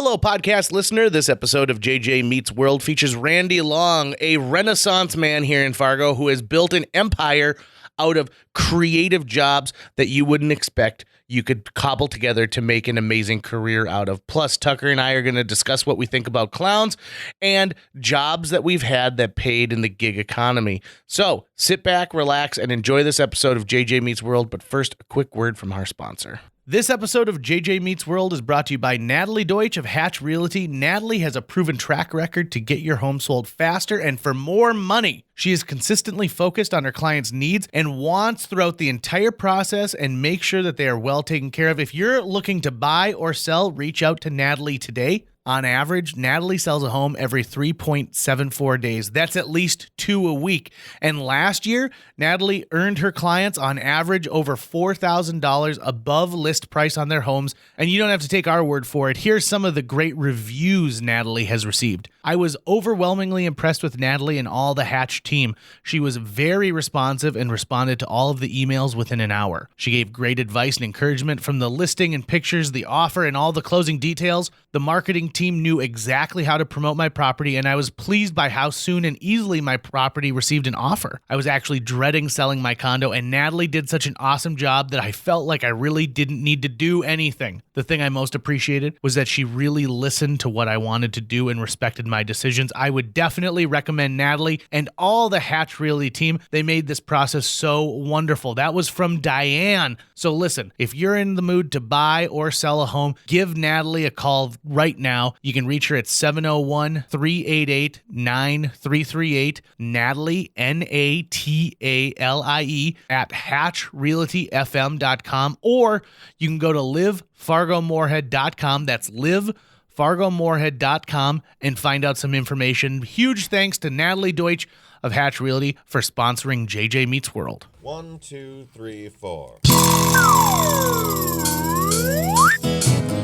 Hello, podcast listener. This episode of JJ Meets World features Randy Long, a Renaissance man here in Fargo who has built an empire out of creative jobs that you wouldn't expect you could cobble together to make an amazing career out of. Plus, Tucker and I are going to discuss what we think about clowns and jobs that we've had that paid in the gig economy. So sit back, relax, and enjoy this episode of JJ Meets World. But first, a quick word from our sponsor. This episode of JJ Meets World is brought to you by Natalie Deutsch of Hatch Realty. Natalie has a proven track record to get your home sold faster and for more money. She is consistently focused on her clients' needs and wants throughout the entire process and make sure that they are well taken care of. If you're looking to buy or sell, reach out to Natalie today. On average, Natalie sells a home every 3.74 days. That's at least 2 a week. And last year, Natalie earned her clients on average over $4,000 above list price on their homes. And you don't have to take our word for it. Here's some of the great reviews Natalie has received. I was overwhelmingly impressed with Natalie and all the Hatch team. She was very responsive and responded to all of the emails within an hour. She gave great advice and encouragement from the listing and pictures, the offer, and all the closing details. The marketing team knew exactly how to promote my property, and I was pleased by how soon and easily my property received an offer. I was actually dreading selling my condo, and Natalie did such an awesome job that I felt like I really didn't need to do anything. The thing I most appreciated was that she really listened to what I wanted to do and respected my decisions. I would definitely recommend Natalie and all the Hatch Realty team. They made this process so wonderful. That was from Diane. So listen, if you're in the mood to buy or sell a home, give Natalie a call right now. You can reach her at 701-388-9338. Natalie, Natalie, at hatchrealtyfm.com, or you can go to livefargomoorhead.com. That's livefargomoorhead.com and find out some information. Huge thanks to Natalie Deutsch of Hatch Realty for sponsoring JJ Meets World. 1, 2, 3, 4.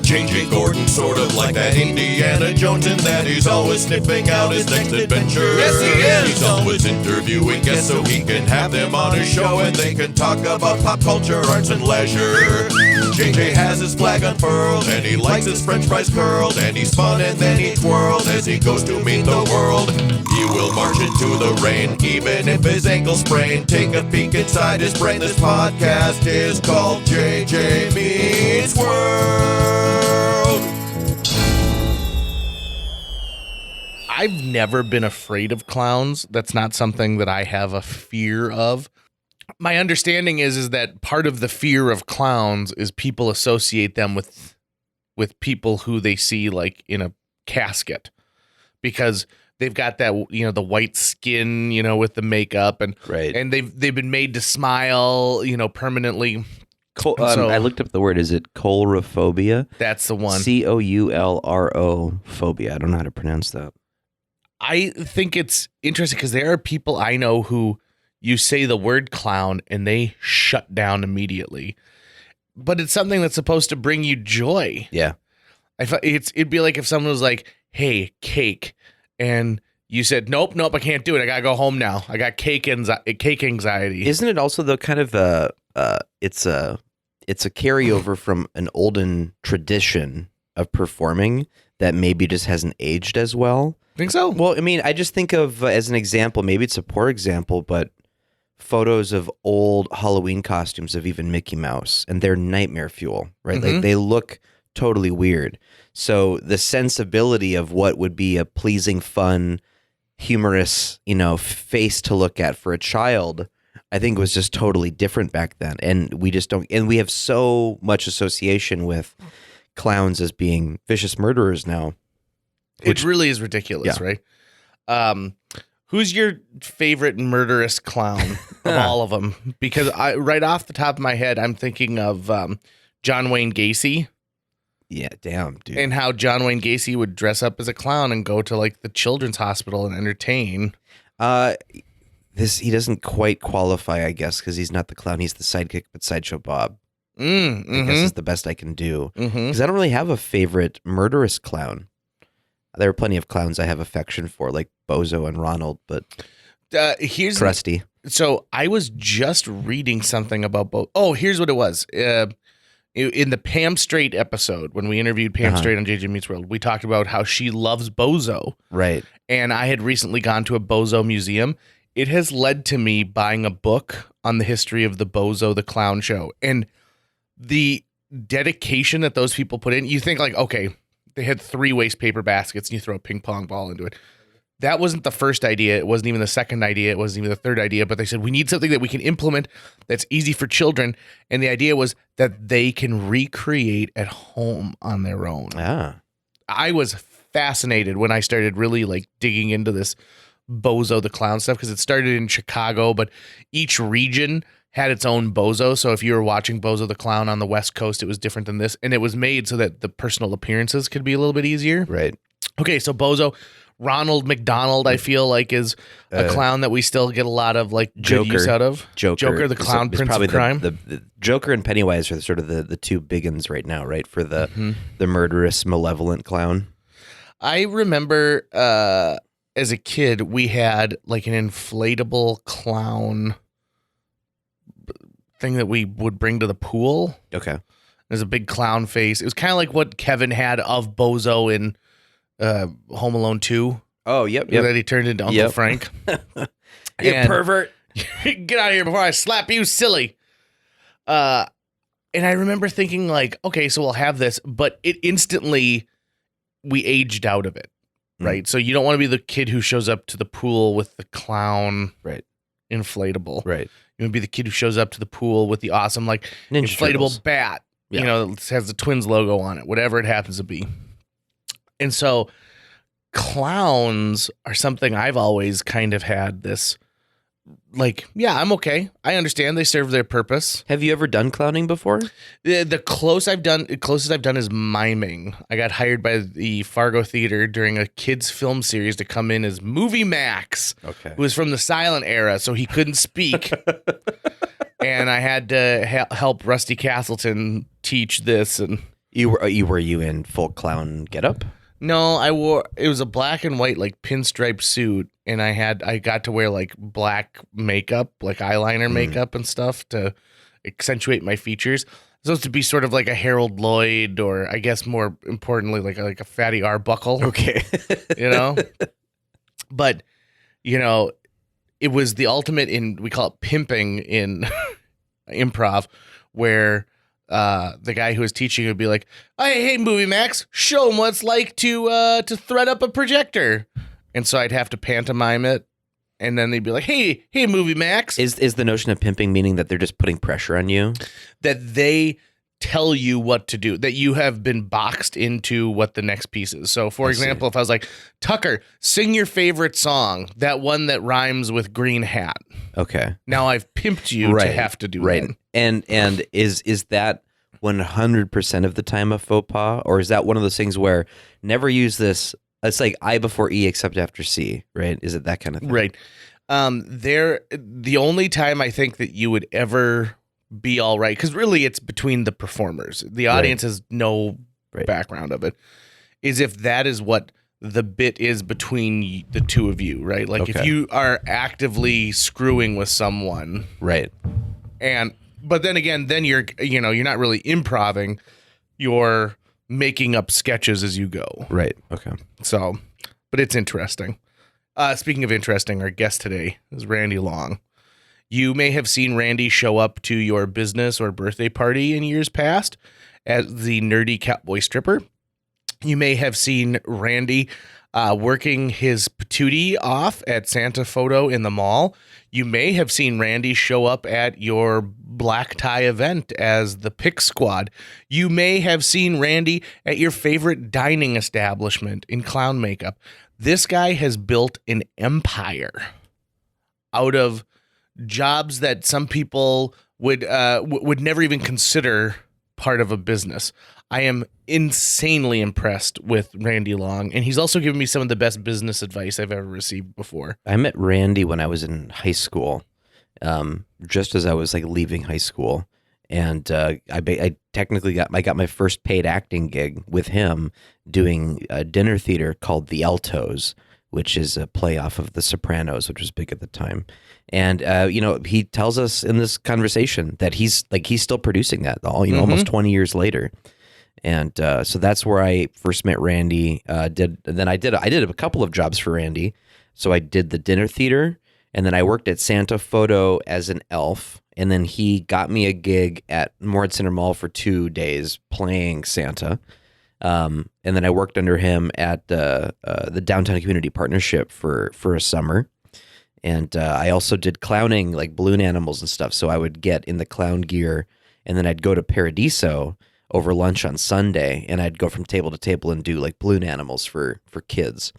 J.J. Gordon, sort of like that Indiana Jones, in that he's always sniffing out his next adventure. Yes, he is! He's always interviewing guests so he can have them on his show and they can talk about pop culture, arts, and leisure. J.J. has his flag unfurled and he likes his french fries curled, and he's fun and then he twirled as he goes to meet the world. He will march into the rain even if his ankle sprained. Take a peek inside his brain. This podcast is called JJ Meets World. I've never been afraid of clowns. That's not something that I have a fear of. My understanding is that part of the fear of clowns is people associate them with people who they see like in a casket, because they've got that, the white skin, with the makeup, and right. And they've been made to smile, permanently. I looked up the word. Is it coulrophobia? That's the one. Coulro phobia. I don't know how to pronounce that. I think it's interesting because there are people I know who you say the word clown and they shut down immediately. But it's something that's supposed to bring you joy. Yeah. It'd be like if someone was like, "Hey, cake," and you said, "Nope, I can't do it. I gotta go home now. I got cake anxiety." Isn't it also though kind of it's a carryover from an olden tradition of performing that maybe just hasn't aged as well? Think so? Well, I mean, I just think of as an example, maybe it's a poor example, but photos of old Halloween costumes of even Mickey Mouse, and they're nightmare fuel, right? Mm-hmm. Like they look totally weird. So the sensibility of what would be a pleasing, fun, humorous, face to look at for a child, I think was just totally different back then. And we just don't, and we have so much association with clowns as being vicious murderers now. It really is ridiculous, Yeah. right? Who's your favorite murderous clown of all of them? Because right off the top of my head, I'm thinking of John Wayne Gacy. Yeah, damn, dude. And how John Wayne Gacy would dress up as a clown and go to like the children's hospital and entertain. He doesn't quite qualify, I guess, because he's not the clown. He's the sidekick, but Sideshow Bob. I guess is the best I can do. Because I don't really have a favorite murderous clown. There are plenty of clowns I have affection for, like Bozo and Ronald, but here's Krusty. So I was just reading something about Bozo. Oh, here's what it was. In the Pam Strait episode, when we interviewed Pam Strait on JJ Meets World, we talked about how she loves Bozo. Right. And I had recently gone to a Bozo museum. It has led to me buying a book on the history of the Bozo the Clown Show. And the dedication that those people put in, you think like, okay, they had 3 waste paper baskets and you throw a ping pong ball into it. That wasn't the first idea. It wasn't even the second idea. It wasn't even the third idea. But they said, we need something that we can implement that's easy for children. And the idea was that they can recreate at home on their own. Ah. I was fascinated when I started really like digging into this Bozo the Clown stuff, because it started in Chicago, but each region had its own Bozo. So if you were watching Bozo the Clown on the West Coast, it was different than this. And it was made so that the personal appearances could be a little bit easier. Right. Okay, so Bozo, Ronald McDonald, I feel like, is a clown that we still get a lot of like good use out of. Joker, the clown prince probably of crime. The Joker and Pennywise are sort of the 2 big ones right now, right? For the murderous, malevolent clown. I remember as a kid, we had like an inflatable clown thing that we would bring to the pool. Okay. There's a big clown face. It was kind of like what Kevin had of Bozo in Home Alone 2. Oh, yep. That he turned into Uncle Frank. You pervert. Get out of here before I slap you, silly. And I remember thinking like, okay, so we'll have this, but it instantly, we aged out of it, right? So you don't want to be the kid who shows up to the pool with the clown inflatable. Right. You want to be the kid who shows up to the pool with the awesome like Ninja inflatable Turtles. bat. You know, it has the Twins logo on it, whatever it happens to be. And so clowns are something I've always kind of had this like, yeah, I'm okay. I understand they serve their purpose. Have you ever done clowning before? The closest I've done is miming. I got hired by the Fargo Theater during a kids film series to come in as Movie Max, who was from the silent era, so he couldn't speak. And I had to help Rusty Castleton teach this. And were you in full clown getup? No, it was a black and white like pinstripe suit, and I got to wear like black makeup, like eyeliner makeup and stuff to accentuate my features. It's supposed to be sort of like a Harold Lloyd, or I guess more importantly like a Fatty Arbuckle. Okay. You know? But, you know, it was the ultimate we call it pimping in improv, where the guy who was teaching would be like, hey, Movie Max, show him what it's like to thread up a projector. And so I'd have to pantomime it. And then they'd be like, hey, Movie Max. Is the notion of pimping meaning that they're just putting pressure on you? That they tell you what to do, that you have been boxed into what the next piece is. So, for example, if I was like, Tucker, sing your favorite song, that one that rhymes with green hat. Okay. Now I've pimped you to have to do that. And is that 100% of the time a faux pas? Or is that one of those things where never use this? It's like I before E except after C, right? Is it that kind of thing? Right. The only time I think that you would ever be all right, because really it's between the performers. The audience has no background of it, is if that is what the bit is between the two of you, right? Like if you are actively screwing with someone. Right. But then again, then you're not really improving, you're making up sketches as you go. Right. Okay. So, but it's interesting. Speaking of interesting, our guest today is Randy Long. You may have seen Randy show up to your business or birthday party in years past as the nerdy cowboy stripper. You may have seen Randy working his patootie off at Santa Photo in the mall. You may have seen Randy show up at your black tie event as the Pick Squad. You may have seen Randy at your favorite dining establishment in clown makeup. This guy has built an empire out of jobs that some people would never even consider part of a business. I am insanely impressed with Randy Long, and he's also given me some of the best business advice I've ever received before. I met Randy when I was in high school, just as I was like leaving high school, and I technically got my first paid acting gig with him doing a dinner theater called The Altos, which is a play off of The Sopranos, which was big at the time. And he tells us in this conversation that he's still producing that almost 20 years later. And so that's where I first met Randy. I did a couple of jobs for Randy. So I did the dinner theater, and then I worked at Santa Photo as an elf. And then he got me a gig at Moritz Center Mall for 2 days playing Santa. And then I worked under him at the Downtown Community Partnership for a summer. And I also did clowning, like balloon animals and stuff. So I would get in the clown gear, and then I'd go to Paradiso over lunch on Sunday, and I'd go from table to table and do like balloon animals for kids.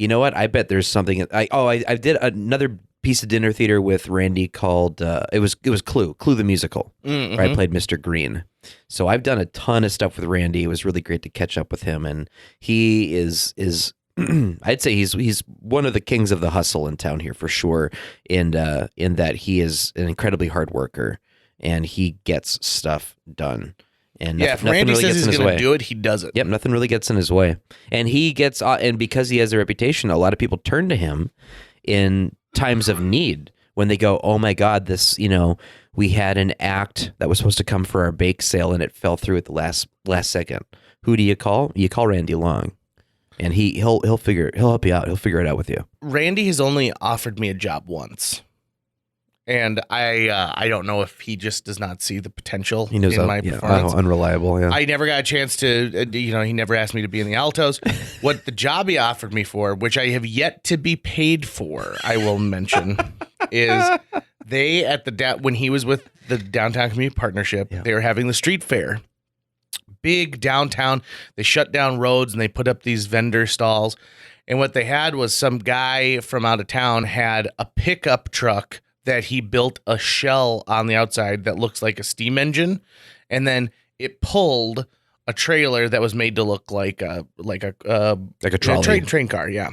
You know what? I bet there's something. I did another piece of dinner theater with Randy called it was Clue the musical, where I played Mr. Green. So I've done a ton of stuff with Randy. It was really great to catch up with him, and he is I'd say he's one of the kings of the hustle in town here for sure. In that he is an incredibly hard worker, and he gets stuff done. And if Randy says he's going to do it, he does it. Yep, nothing really gets in his way. And he gets, and because he has a reputation, a lot of people turn to him in times of need when they go, "Oh my God, this, we had an act that was supposed to come for our bake sale and it fell through at the last second. Who do you call? You call Randy Long, and he'll help you out. He'll figure it out with you." Randy has only offered me a job once. And I don't know if he just does not see the potential in my performance. Unreliable. Yeah. I never got a chance to, he never asked me to be in the altos. What the job he offered me for, which I have yet to be paid for, I will mention, is they when he was with the Downtown Community Partnership, they were having the street fair. Big downtown. They shut down roads and they put up these vendor stalls. And what they had was some guy from out of town had a pickup truck that he built a shell on the outside that looks like a steam engine, and then it pulled a trailer that was made to look like a trolley. Train car, yeah.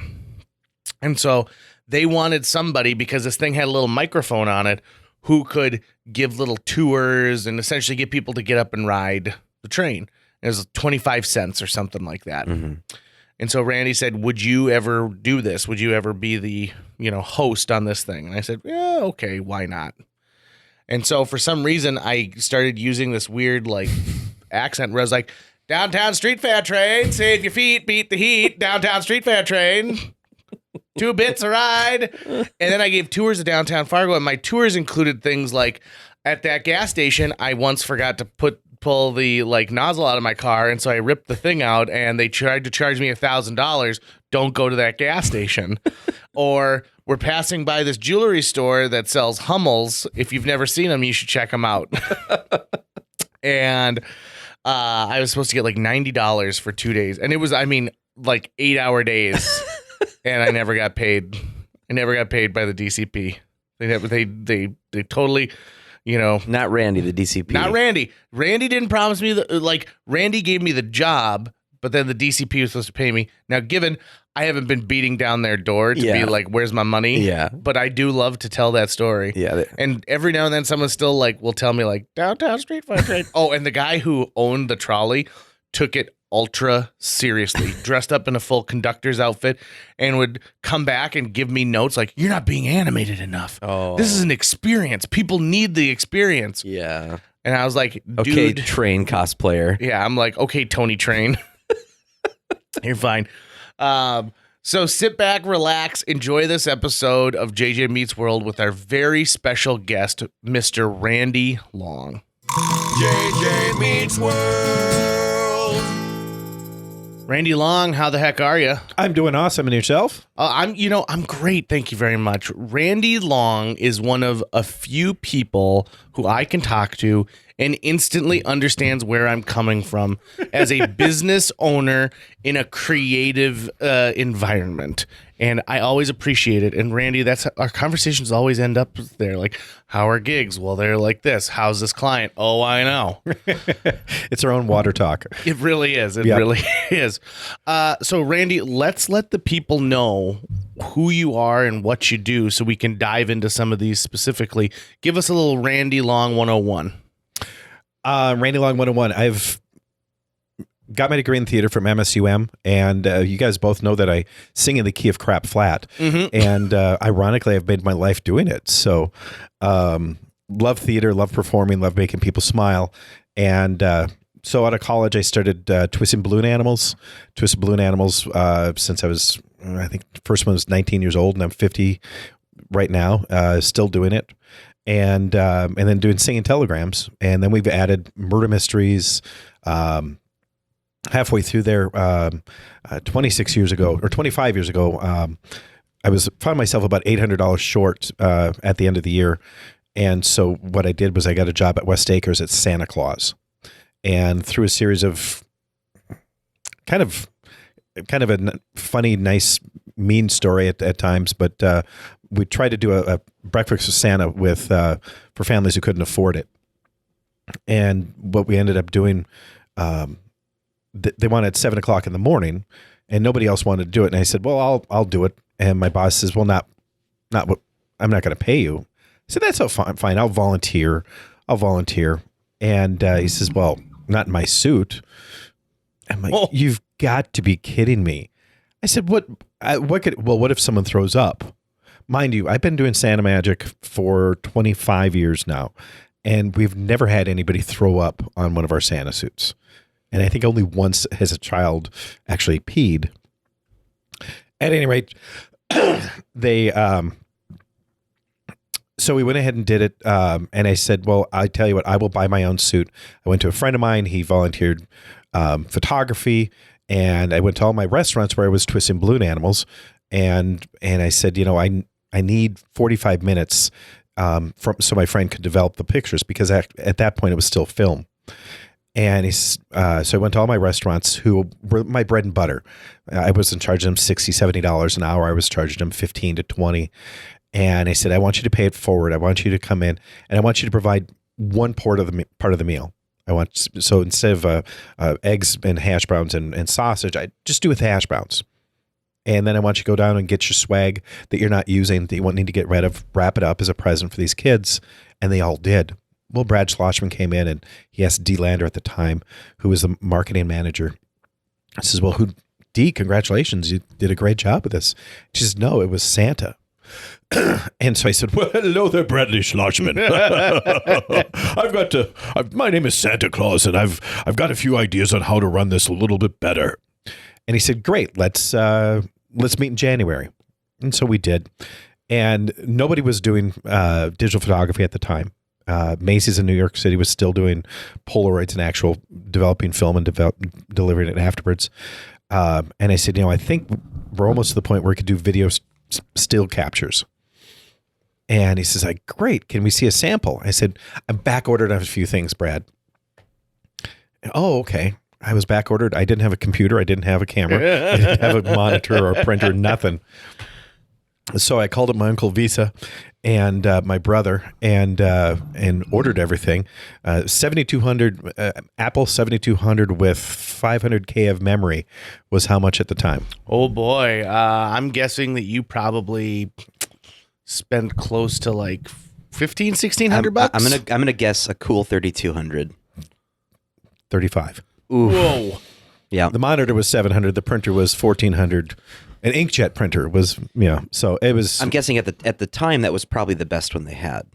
And so they wanted somebody, because this thing had a little microphone on it, who could give little tours and essentially get people to get up and ride the train. It was 25 cents or something like that. Mm-hmm. And so Randy said, "Would you ever do this? Would you ever be the, host on this thing?" And I said, "Yeah, okay, why not?" And so for some reason, I started using this weird accent where I was like, "Downtown Street Fair train, save your feet, beat the heat. Downtown Street Fair train, 2 bits a ride." And then I gave tours of downtown Fargo, and my tours included things like, at that gas station, I once forgot to pull the nozzle out of my car, and so I ripped the thing out, and they tried to charge me $1,000. Don't go to that gas station. Or we're passing by this jewelry store that sells Hummels. If you've never seen them, you should check them out. And I was supposed to get $90 for 2 days, and it was 8-hour days, and I never got paid. I never got paid by the DCP. They totally. Not Randy, the DCP. Not Randy. Randy didn't promise me Randy gave me the job, but then the DCP was supposed to pay me. Now, given I haven't been beating down their door to be like, "Where's my money?" Yeah. But I do love to tell that story. Yeah. And every now and then someone still will tell me Downtown Street Fair train. Oh, and the guy who owned the trolley took it ultra seriously, dressed up in a full conductor's outfit, and would come back and give me notes like, "You're not being animated enough. Oh. This is an experience. People need the experience." Yeah. And I was like, "Dude." Okay, train cosplayer. Yeah, I'm like, "Okay, Tony Train." You're fine. So sit back, relax, enjoy this episode of JJ Meets World with our very special guest, Mr. Randy Long. JJ Meets World. Randy Long, how the heck are you? I'm doing awesome. And yourself? I'm great. Thank you very much. Randy Long is one of a few people who I can talk to and instantly understands where I'm coming from as a business owner in a creative environment. And I always appreciate it. And Randy, that's our conversations always end up there. Like, how are gigs? Well, they're like this. How's this client? Oh, I know. It's our own water talk. It really is. It really is. So Randy, let's let the people know who you are and what you do so we can dive into some of these specifically. Give us a little Randy Long 101. Randy Long 101. I've got my degree in theater from MSUM, and you guys both know that I sing in the key of crap flat. And ironically, I've made my life doing it. So love theater, love performing, love making people smile. And so out of college, I started Twisted Balloon Animals. Twisted Balloon Animals since I was, I think the first one was 19 years old, and I'm 50 right now, still doing it. And then doing Singing Telegrams. And then we've added Murder Mysteries, halfway through there, 26 years ago or 25 years ago, I found myself about $800 short at the end of the year. And so what I did was I got a job at West Acres at Santa Claus. And through a series of kind of a funny, nice, mean story at times, but we tried to do a breakfast with Santa for families who couldn't afford it. And what we ended up doing, they wanted at 7 o'clock in the morning, and nobody else wanted to do it. And I said, "Well, I'll do it." And my boss says, "Well, not what I'm not going to pay you." I said, "That's all fine. I'll volunteer. And he says, "Well, not in my suit." I'm like, Oh. "You've got to be kidding me." I said, what if someone throws up? Mind you, I've been doing Santa Magic for 25 years now, and we've never had anybody throw up on one of our Santa suits. And I think only once has a child actually peed. At any rate, so we went ahead and did it. And I said, "Well, I tell you what, I will buy my own suit." I went to a friend of mine. He volunteered photography. And I went to all my restaurants where I was twisting balloon animals. And I said, I need 45 minutes so my friend could develop the pictures, because at that point it was still film. And so I went to all my restaurants who were my bread and butter. I was in charge of them $60, $70 an hour. I was charging them $15 to $20. And I said, "I want you to pay it forward. I want you to come in, and I want you to provide one part of the meal. So instead of eggs and hash browns and sausage, I just do with hash browns. And then I want you to go down and get your swag that you're not using, that you won't need to get rid of, wrap it up as a present for these kids." And they all did. Well, Brad Schlossman came in, and he asked Dee Lander at the time, who was the marketing manager. I says, "Well, Dee, congratulations. You did a great job with this." She says, "No, it was Santa." And so I said, "Well, hello there, Bradley Schlossman. My name is Santa Claus, and I've got a few ideas on how to run this a little bit better." And he said, "Great, let's meet in January." And so we did. And nobody was doing digital photography at the time. Macy's in New York City was still doing Polaroids and actual developing film and delivering it afterwards. And I said, I think we're almost to the point where we could do video still captures. And he says, "Great. Can we see a sample?" I said, "I'm back ordered on a few things, Brad." "Oh, okay." I was back ordered. I didn't have a computer. I didn't have a camera. I didn't have a monitor or a printer, nothing. So I called up my Uncle Visa and my brother and ordered everything. 7200 Apple 7200 with 500K of memory was how much at the time? Oh boy, I'm guessing that you probably spent close to like $1,500-$1,600. I'm gonna guess a cool 3200. 35. Ooh, Whoa. yeah. The monitor was 700. The printer was 1400. An inkjet printer was, so it was. I'm guessing at the time that was probably the best one they had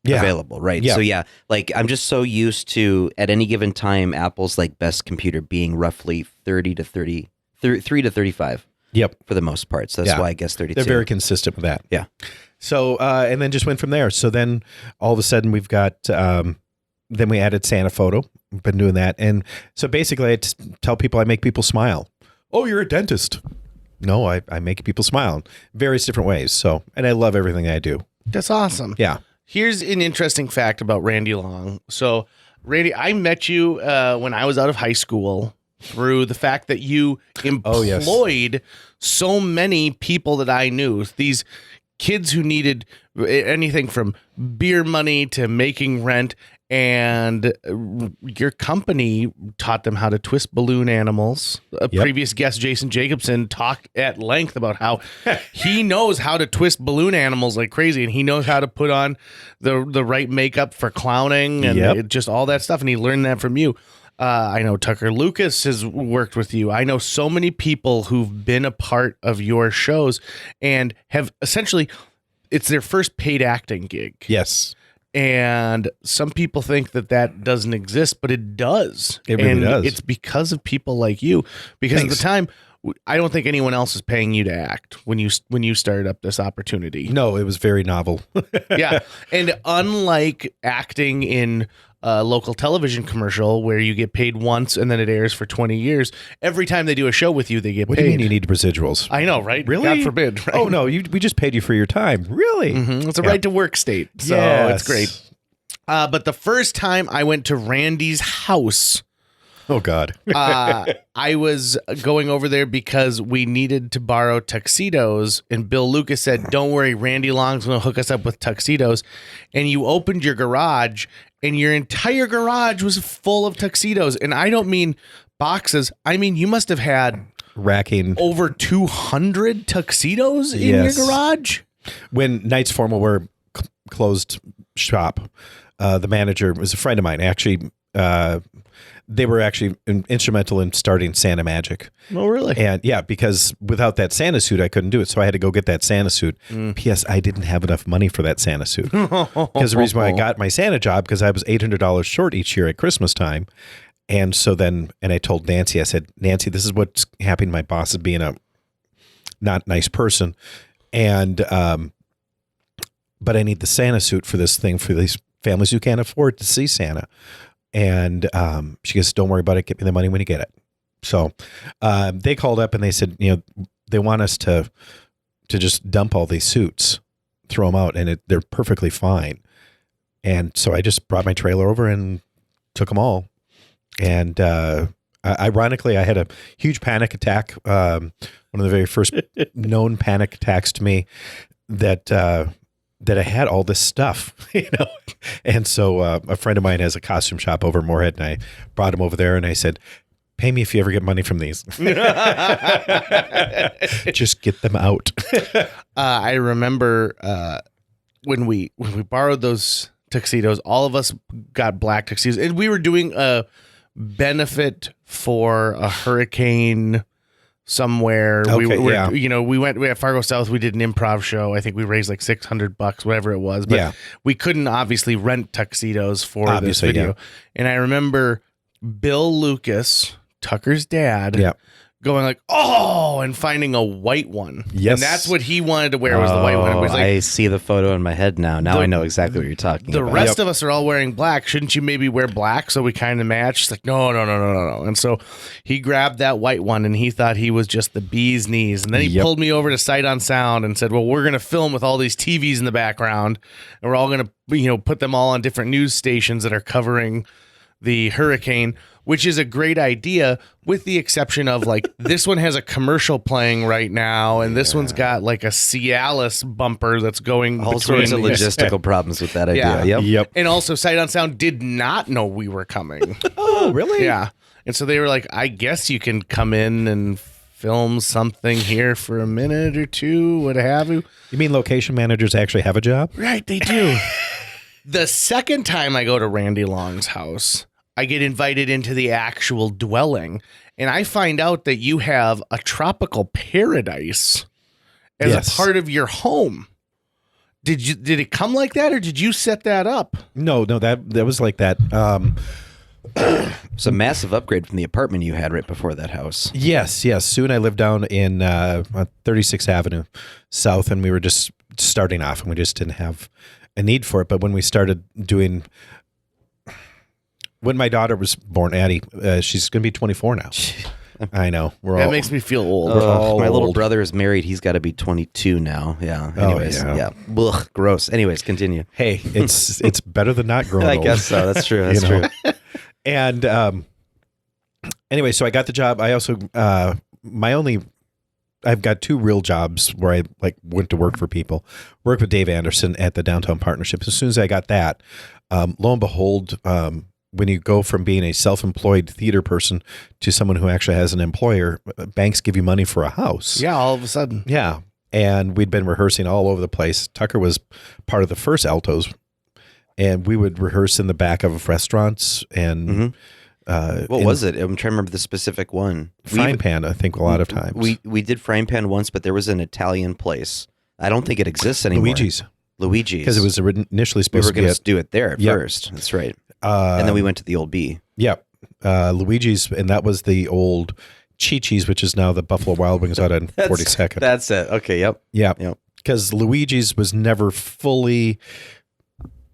available, right? Yeah. So yeah, like I'm just so used to at any given time Apple's like best computer being roughly 3 to 35. Yep. For the most part. So that's why I guess 32. They're very consistent with that. Yeah. So, and then just went from there. So then all of a sudden we've got, then we added Santa Photo. We've been doing that. And so basically I tell people I make people smile. "Oh, you're a dentist." No, I make people smile in various different ways. So, and I love everything I do. That's awesome. Yeah. Here's an interesting fact about Randy Long. So, Randy, I met you when I was out of high school through the fact that you employed so many people that I knew. These kids who needed anything from beer money to making rent, and your company taught them how to twist balloon animals. A previous guest, Jason Jacobson, talked at length about how he knows how to twist balloon animals like crazy, and he knows how to put on the right makeup for clowning and just all that stuff, and he learned that from you. I know Tucker Lucas has worked with you. I know so many people who've been a part of your shows and have essentially, it's their first paid acting gig. Yes. And some people think that doesn't exist, but it does. It really and does. It's because of people like you. Because Thanks. at the time, I don't think anyone else is paying you to act when you started up this opportunity. No, it was very novel. Yeah. And unlike acting in a local television commercial where you get paid once and then it airs for 20 years, every time they do a show with you, they get What paid. do you mean you need residuals? I know, right? Really? God forbid. Right? Oh, no, we just paid you for your time. Really? It's a Yeah. right to work state. So Yes. it's great. But the first time I went to Randy's house, Oh, God. I was going over there because we needed to borrow tuxedos, and Bill Lucas said, "Don't worry, Randy Long's going to hook us up with tuxedos." And you opened your garage, and your entire garage was full of tuxedos. And I don't mean boxes. I mean, you must have had Racking. over 200 tuxedos in Yes. your garage. When Knights Formal were closed shop, the manager was a friend of mine. Actually, they were actually instrumental in starting Santa Magic. Oh, really? And yeah, because without that Santa suit, I couldn't do it. So I had to go get that Santa suit. P.S. I didn't have enough money for that Santa suit. Because the reason why I got my Santa job, because I was $800 short each year at Christmas time. And so then, and I told Nancy, I said, Nancy, this is what's happening. My boss is being a not nice person. And, but I need the Santa suit for this thing for these families who can't afford to see Santa. And she goes, don't worry about it. Get me the money when you get it. So they called up and they said, they want us to just dump all these suits, throw them out, and they're perfectly fine. And so I just brought my trailer over and took them all. And ironically, I had a huge panic attack. One of the very first known panic attacks to me that I had all this stuff, And so a friend of mine has a costume shop over in Moorhead, and I brought him over there, and I said, pay me if you ever get money from these. Just get them out. I remember when we borrowed those tuxedos, all of us got black tuxedos, and we were doing a benefit for a hurricane somewhere. We went at Fargo South. We did an improv show. I think we raised like $600, whatever it was. But we couldn't obviously rent tuxedos for this video. Yeah. And I remember Bill Lucas, Tucker's dad, going like, "Oh," and finding a white one. Yes. And that's what he wanted to wear was the white one. It was like, I see the photo in my head now. Now I know exactly what you're talking the about. rest of us are all wearing black. Shouldn't you maybe wear black so we kind of match? It's like, no. And so he grabbed that white one and he thought he was just the bee's knees. And then he pulled me over to Sight on Sound and said, well, we're going to film with all these TVs in the background. And we're all going to, put them all on different news stations that are covering the hurricane, which is a great idea, with the exception of like this one has a commercial playing right now, and this one's got like a Cialis bumper that's going All between sorts of logistical problems with that idea. Yeah. Yep. And also, Sight on Sound did not know we were coming. Oh, really? Yeah. And so they were like, I guess you can come in and film something here for a minute or two, what have you. You mean location managers actually have a job? Right, they do. The second time I go to Randy Long's house, I get invited into the actual dwelling, and I find out that you have a tropical paradise as a part of your home. Did it come like that, or did you set that up? No, that was like that. It's a massive upgrade from the apartment you had right before that house. Yes. Soon I lived down in 36th Avenue South, and we were just starting off, and we just didn't have a need for it. But when we started doing, when my daughter was born, Addie, she's going to be 24 now. I know. That makes me feel old. My little brother is married. He's got to be 22 now. Yeah. Anyways, Ugh, gross. Anyways, continue. Hey, it's better than not growing I old. guess so. That's true. That's true. And anyway, so I got the job. I also I've got two real jobs where I went to work for people. Worked with Dave Anderson at the Downtown Partnership. As soon as I got that, lo and behold, when you go from being a self-employed theater person to someone who actually has an employer, banks give you money for a house. Yeah, all of a sudden. Yeah. And we'd been rehearsing all over the place. Tucker was part of the first Altos, and we would rehearse in the back of restaurants and What was it? I'm trying to remember the specific one. Frying Pan, I think, a lot of times. We did Frying Pan once, but there was an Italian place. I don't think it exists anymore. Luigi's. Because it was initially we supposed were to be going to do it there at first. That's right. And then we went to the Old B. Yep. Luigi's, and that was the old Chi-Chi's, which is now the Buffalo Wild Wings out on 42nd. That's it. Okay, yep. Yep. Because Luigi's was never fully,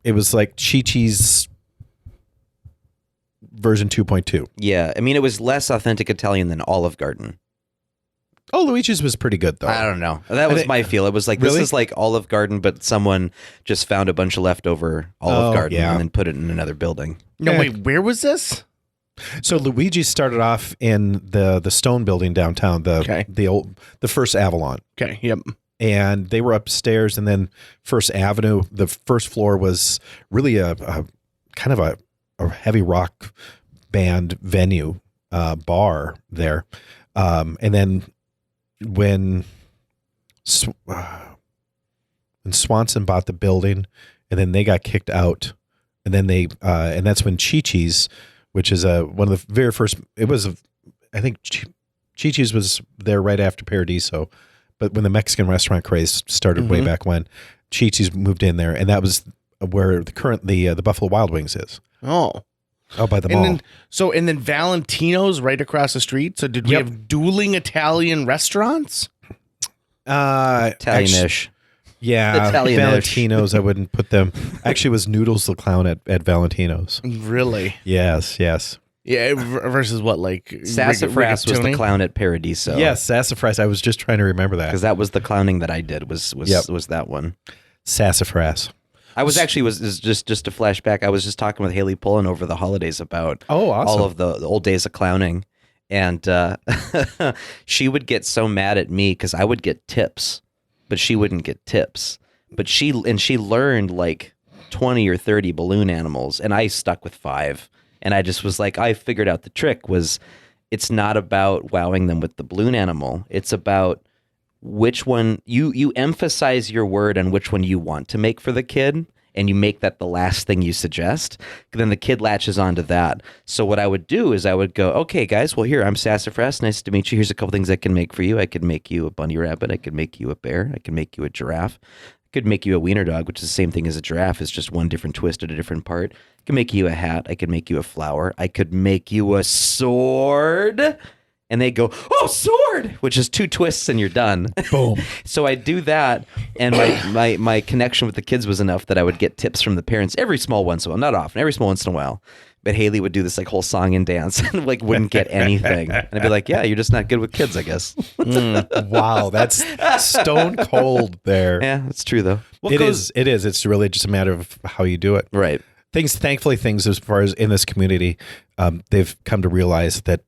it was like Chi-Chi's version 2.2. Yeah, I mean, it was less authentic Italian than Olive Garden. Oh, Luigi's was pretty good, though. I don't know. That was my feel. It was like, this Really? is like Olive Garden, but someone just found a bunch of leftover Olive Garden and then put it in another building. No, Yeah. wait, where was this? So Luigi's started off in the Stone Building downtown, the first Avalon. Okay, yep. And they were upstairs, and then First Avenue, the first floor was really a kind of a heavy rock band venue, bar there. And then when Swanson bought the building, and then they got kicked out, and then and that's when Chi-Chi's, which is one of the very first. It was, I think, Chi-Chi's was there right after Paradiso, but when the Mexican restaurant craze started way back when, Chi-Chi's moved in there, and that was where the Buffalo Wild Wings is. Oh, by the mall. And then Valentino's right across the street. So did we have dueling Italian restaurants? Italian-ish. Yeah, Italian-ish. Valentino's. I wouldn't put them. Actually, it was Noodles the Clown at Valentino's. Really? Yes. Yeah. Versus what, like Sassafras was the rigatoni? clown at Paradiso. Yes, Sassafras. I was just trying to remember that. because that was the clowning that I did. Was that one? Sassafras. I was actually just to flashback. I was just talking with Haley Pullen over the holidays about awesome. all of the old days of clowning, and she would get so mad at me because I would get tips, but she wouldn't get tips. But she learned like 20 or 30 balloon animals, and I stuck with 5. And I just was like, I figured out the trick was, it's not about wowing them with the balloon animal. It's about which one you emphasize your word on which one you want to make for the kid, and you make that the last thing you suggest. Then the kid latches onto that. So what I would do is I would go, okay, guys, well, here, I'm Sassafras. Nice to meet you. Here's a couple things I can make for you. I could make you a bunny rabbit. I could make you a bear. I could make you a giraffe. I could make you a wiener dog, which is the same thing as a giraffe. It's just one different twist at a different part. I could make you a hat. I could make you a flower. I could make you a sword. And they go, oh, sword, which is 2 twists and you're done. Boom. So I do that, and my connection with the kids was enough that I would get tips from the parents every small once in a while, not often, every small once in a while. But Haley would do this like whole song and dance and like wouldn't get anything. And I'd be like, yeah, you're just not good with kids, I guess. Wow, that's stone cold there. Yeah, it's true though. It is. It's really just a matter of how you do it. Right. Thankfully, as far as in this community, they've come to realize that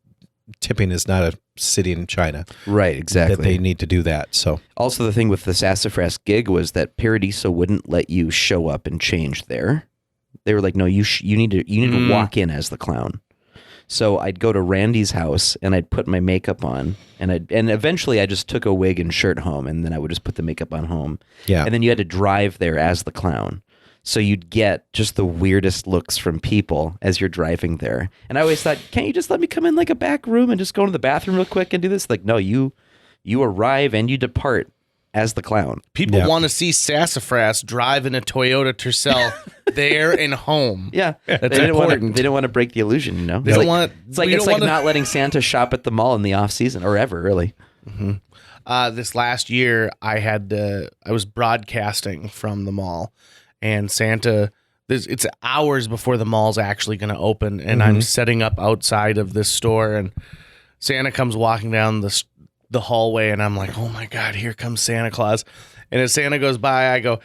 tipping is not a city in China. Right, exactly. That they need to do that. So also the thing with the Sassafras gig was that Paradiso wouldn't let you show up and change there. They were like, no, you need to walk in as the clown. So I'd go to Randy's house and I'd put my makeup on, and eventually I just took a wig and shirt home, and then I would just put the makeup on home. Yeah. And then you had to drive there as the clown. So you'd get just the weirdest looks from people as you're driving there. And I always thought, can't you just let me come in like a back room and just go to the bathroom real quick and do this? Like, no, you arrive and you depart as the clown. People want to see Sassafras drive in a Toyota Tercel there and home. Yeah, That's they didn't important. want to break the illusion, you know. They don't want- It's like we don't wanna- not letting Santa shop at the mall in the off season or ever, really. This last year, I was broadcasting from the mall, and Santa. It's hours before the mall's actually going to open, and I'm setting up outside of this store, and Santa comes walking down the hallway, and I'm like, oh my God, here comes Santa Claus. And as Santa goes by, I go,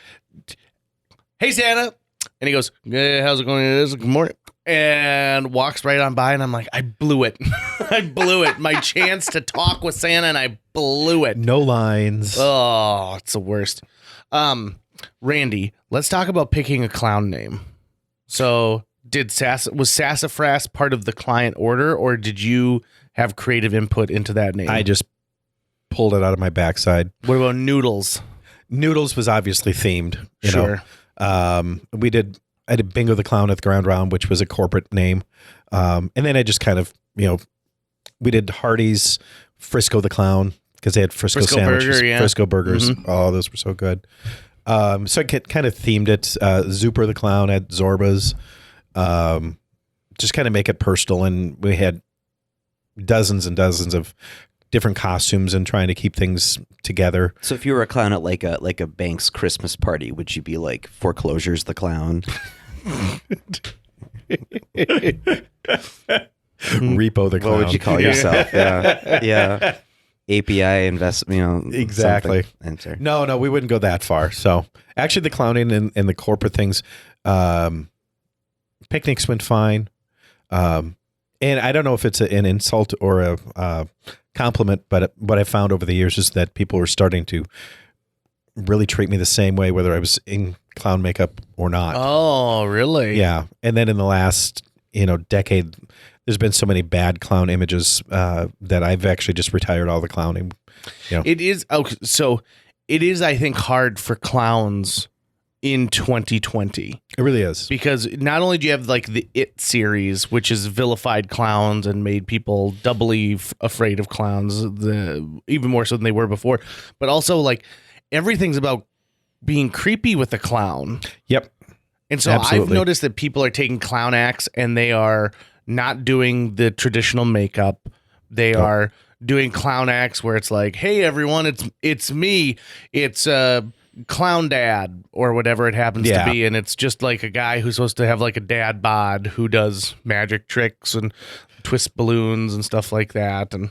hey, Santa. And he goes, hey, how's it going? Good morning. And walks right on by, and I'm like, I blew it. I blew it. My chance to talk with Santa, and I blew it. no lines. Oh, it's the worst. Randy, let's talk about picking a clown name. So was Sassafras part of the client order, or did you have creative input into that name? I just pulled it out of my backside. What about Noodles? Noodles was obviously themed. You Sure. know. I did Bingo the Clown at the Ground Round, which was a corporate name. And then I just kind of, we did Hardee's, Frisco the Clown, because they had Frisco sandwiches, burger, yeah. Frisco burgers. Oh, those were so good. So I kind of themed it. Zuper the Clown at Zorba's. Just kind of make it personal. And we had dozens and dozens of different costumes and trying to keep things together. So if you were a clown at like a bank's Christmas party, would you be like Foreclosures the Clown? Repo the Clown. What would you call yourself? Yeah. Yeah. API investment, Exactly. Enter. No, we wouldn't go that far. So actually the clowning and the corporate things, picnics went fine. And I don't know if it's an insult or a compliment, but what I found over the years is that people were starting to really treat me the same way, whether I was in clown makeup or not. Oh, really? Yeah. And then in the last, decade, there's been so many bad clown images that I've actually just retired all the clowning. It is. Okay, so it is, I think, hard for clowns in 2020 It really is. because not only do you have like the It series, which is vilified clowns and made people doubly afraid of clowns, even more so than they were before, but also like everything's about being creepy with the clown. Yep. And so Absolutely. I've noticed that people are taking clown acts and they are not doing the traditional makeup. They are doing clown acts where it's like, hey, everyone, it's me. It's Clown Dad or whatever it happens to be. And it's just like a guy who's supposed to have like a dad bod who does magic tricks and twist balloons and stuff like that. And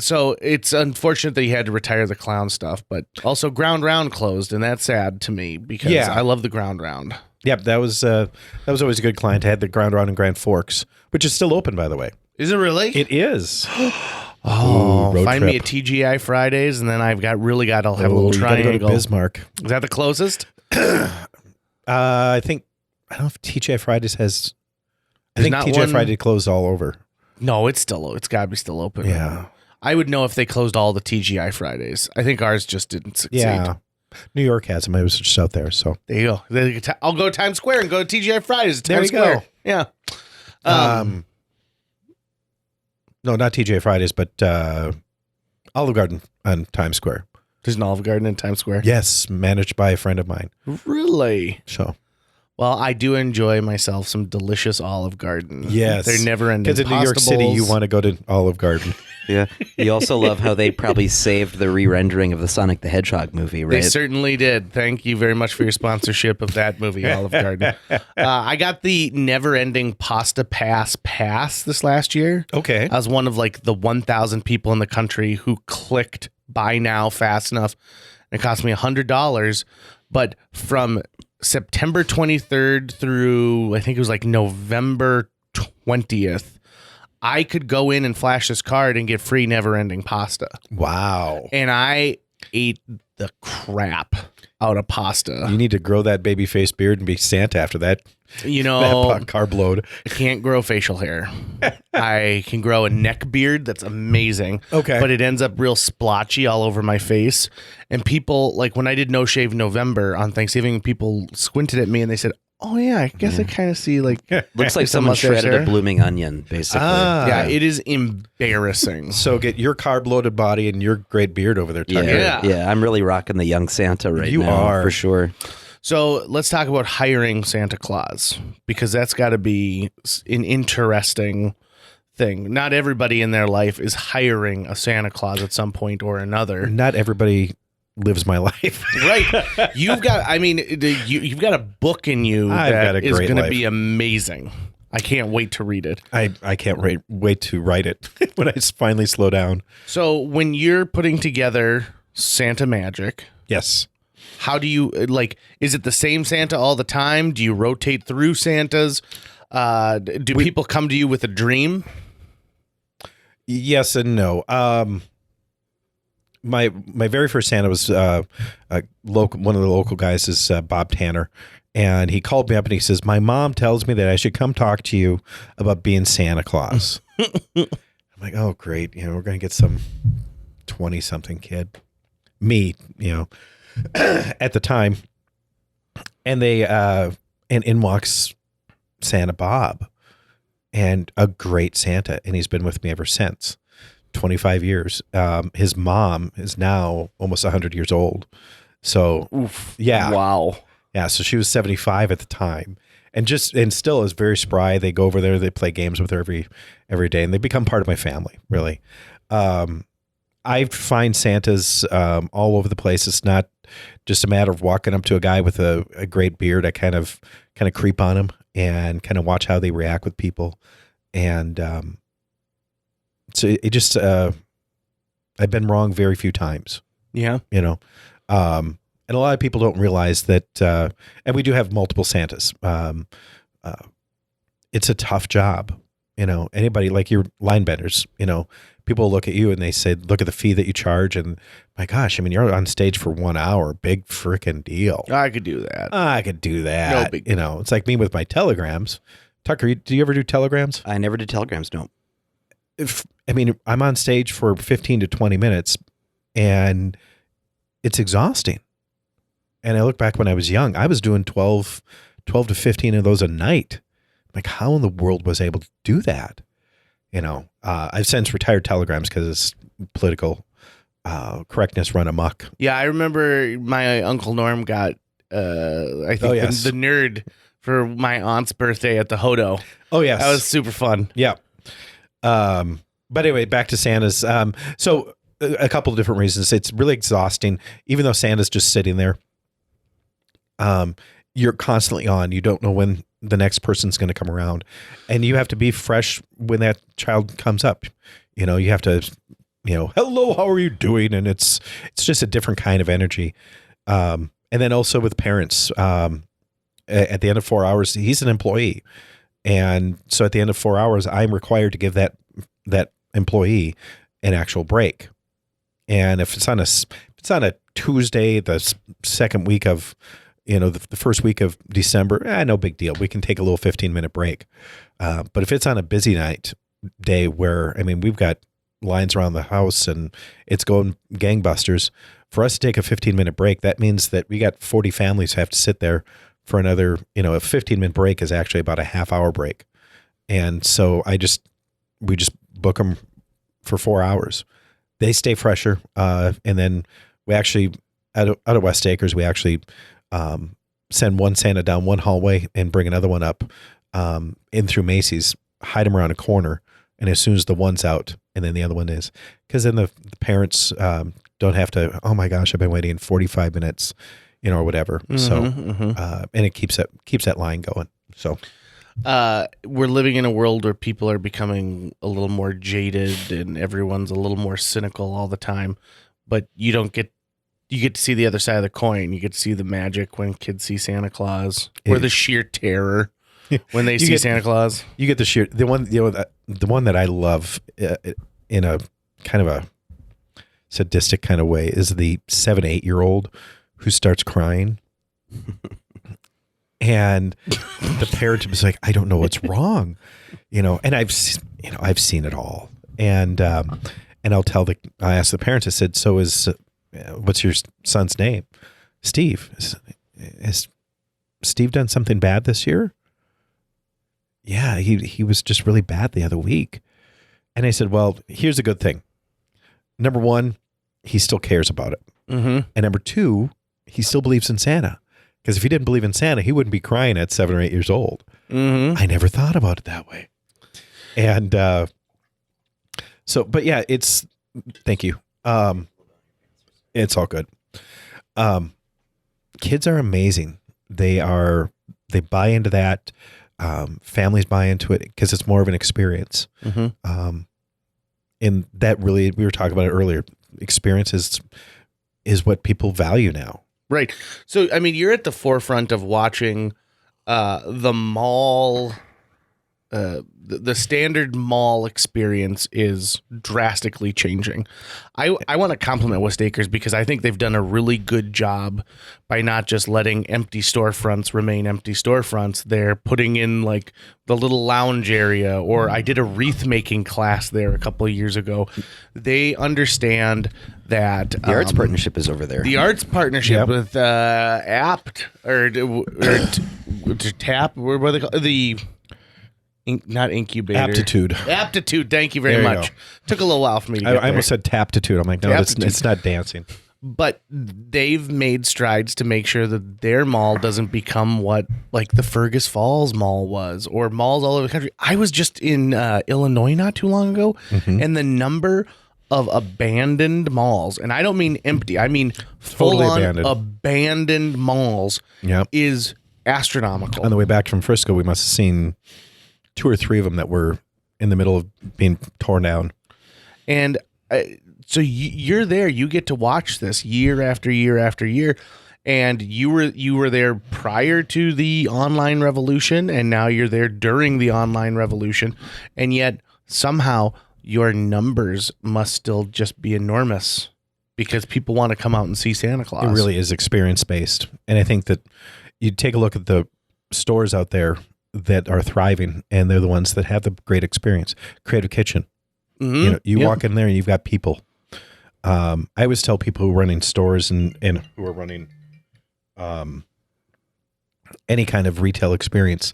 so it's unfortunate that he had to retire the clown stuff, but also Ground Round closed, and that's sad to me because I love the Ground Round. Yep. That was always a good client. I had the Ground Round in Grand Forks, which is still open, by the way. Is it really? It is. Oh, road find me at trip. TGI Fridays, and then I'll have a little You gotta triangle. go to Bismarck. Is that the closest? I don't know if TGI Fridays has. I There's think not TGI one- Friday closed all over. No, it's got to be still open. Yeah. I would know if they closed all the TGI Fridays. I think ours just didn't succeed. Yeah. New York has them. I was just out there. So There you go. I'll go to Times Square and go to TGI Fridays at There Times you go. Square. Yeah. no, not TGI Fridays, but Olive Garden on Times Square. There's an Olive Garden in Times Square. Yes, managed by a friend of mine. Really? So Well, I do enjoy myself some delicious Olive Garden. yes, They're never ending. because in New York City, you want to go to Olive Garden. Yeah. You also love how they probably saved the re-rendering of the Sonic the Hedgehog movie, They right? certainly did. Thank you very much for your sponsorship of that movie, Olive Garden. I got the never-ending Pasta Pass this last year. Okay. I was one of like the 1,000 people in the country who clicked buy now fast enough. It cost me $100, but from September 23rd through I think it was like November 20th, I could go in and flash this card and get free never-ending pasta. Wow. And I ate the crap out of pasta. You need to grow that baby face beard and be Santa after that. You know, That carb load. I can't grow facial hair. I can grow a neck beard that's amazing. Okay. But it ends up real splotchy all over my face. And people, like when I did No Shave November on Thanksgiving, people squinted at me and they said, oh, yeah, I guess I kind of see like. Looks like some someone mustache shredded there. a blooming onion, basically. Yeah, it is embarrassing. So get your carb loaded body and your great beard over there, Tucker. Yeah. I'm really rocking the young Santa right You now. are. For sure. So let's talk about hiring Santa Claus, because that's got to be an interesting thing. Not everybody in their life is hiring a Santa Claus at some point or another. Not everybody lives my life. Right. You've got, I mean, you've got a book in you I've got that a is great going to life. be amazing. I can't wait to read it. I can't wait to write it when I finally slow down. So when you're putting together Santa Magic, Yes. how do you, like, is it the same Santa all the time? Do you rotate through Santas? Do people come to you with a dream? Yes and no. My very first Santa was a local. One of the local guys is Bob Tanner, and he called me up and he says, "My mom tells me that I should come talk to you about being Santa Claus." I'm like, "Oh, great! You know, we're gonna get some 20-something kid, me, you know, at the time." And they and in walks Santa Bob, and a great Santa, and he's been with me ever since. 25 years. His mom is now almost 100 years old. So, yeah. Wow. Yeah, so she was 75 at the time. And still is very spry. They go over there, they play games with her every day, and they become part of my family, really. I find Santas all over the place. It's not just a matter of walking up to a guy with a great beard. I kind of creep on him and kind of watch how they react with people. And so it just I've been wrong very few times. Yeah. And a lot of people don't realize that, and we do have multiple Santas. It's a tough job. Anybody like your line benders, people look at you and they say, look at the fee that you charge. And my gosh, you're on stage for 1 hour, big freaking deal. I could do that. I could do that. No big deal. It's like me with my telegrams. Tucker, do you ever do telegrams? I never did telegrams, no. I'm on stage for 15 to 20 minutes and it's exhausting. And I look back when I was young, I was doing 12 to 15 of those a night. Like, how in the world was I able to do that? I've since retired telegrams because it's political correctness run amok. Yeah, I remember my Uncle Norm got, I think, the nerd for my aunt's birthday at the Hodo. Oh, yes. That was super fun. Yeah. But anyway, back to Santa's. So a couple of different reasons. It's really exhausting, even though Santa's just sitting there. You're constantly on. You don't know when the next person's going to come around, and you have to be fresh when that child comes up. You have to, hello, how are you doing? And it's just a different kind of energy. And then also with parents, at the end of 4 hours, he's an employee. And so at the end of 4 hours, I'm required to give that employee an actual break. And if it's on a Tuesday, the second week of, the first week of December, no big deal. We can take a little 15-minute break. But if it's on a busy day where, we've got lines around the house and it's going gangbusters, for us to take a 15-minute break, that means that we got 40 families who have to sit there for another, a 15-minute break is actually about a half-hour break. And so we just book them for 4 hours. They stay fresher. And then we actually, out of West Acres, we actually send one Santa down one hallway and bring another one up in through Macy's, hide them around a corner. And as soon as the one's out, and then the other one is, because then the parents don't have to, oh my gosh, I've been waiting 45 minutes, or whatever. And it keeps that line going. So we're living in a world where people are becoming a little more jaded and everyone's a little more cynical all the time, but you get to see the other side of the coin. You get to see the magic when kids see Santa Claus, or the sheer terror when they see Santa Claus. You get the one that I love in a kind of a sadistic kind of way is the 7-8-year-old who starts crying. And the parent was like, I don't know what's wrong, and I've seen it all. And I asked the parents, I said, so what's your son's name? Steve. Has Steve done something bad this year? Yeah, he was just really bad the other week. And I said, well, here's a good thing. Number one, he still cares about it. Mm-hmm. And number two, he still believes in Santa. Because if he didn't believe in Santa, he wouldn't be crying at 7 or 8 years old. Mm-hmm. I never thought about it that way. And but yeah, thank you. It's all good. Kids are amazing. They buy into that. Families buy into it because it's more of an experience. Mm-hmm. And that really, we were talking about it earlier. Experience is what people value now. Right. So, you're at the forefront of watching the mall, the standard mall experience is drastically changing. I want to compliment West Acres because I think they've done a really good job by not just letting empty storefronts remain empty storefronts. They're putting in like the little lounge area, or I did a wreath making class there a couple of years ago. They understand that The arts partnership is over there. the arts partnership with APT or TAP, what are they called? not incubator. Aptitude. Aptitude. Thank you very There you much. go. Took a little while for me to I get there. almost said taptitude. I'm like, no, Taptitude. it's not dancing. But they've made strides to make sure that their mall doesn't become what like the Fergus Falls Mall was, or malls all over the country. I was just in Illinois not too long ago, and the number of abandoned malls, and I don't mean empty, I mean Totally full-on abandoned. abandoned malls, Yep. is astronomical. On the way back from Frisco, we must have seen 2 or 3 of them that were in the middle of being torn down. And so you're there. You get to watch this year after year after year, and you were there prior to the online revolution, and now you're there during the online revolution, and yet somehow your numbers must still just be enormous because people want to come out and see Santa Claus. It really is experience based. And I think that you take a look at the stores out there that are thriving, and they're the ones that have the great experience. Creative Kitchen. Mhm. You know, you Yeah. walk in there and you've got people. I always tell people who are running stores and who are running any kind of retail experience,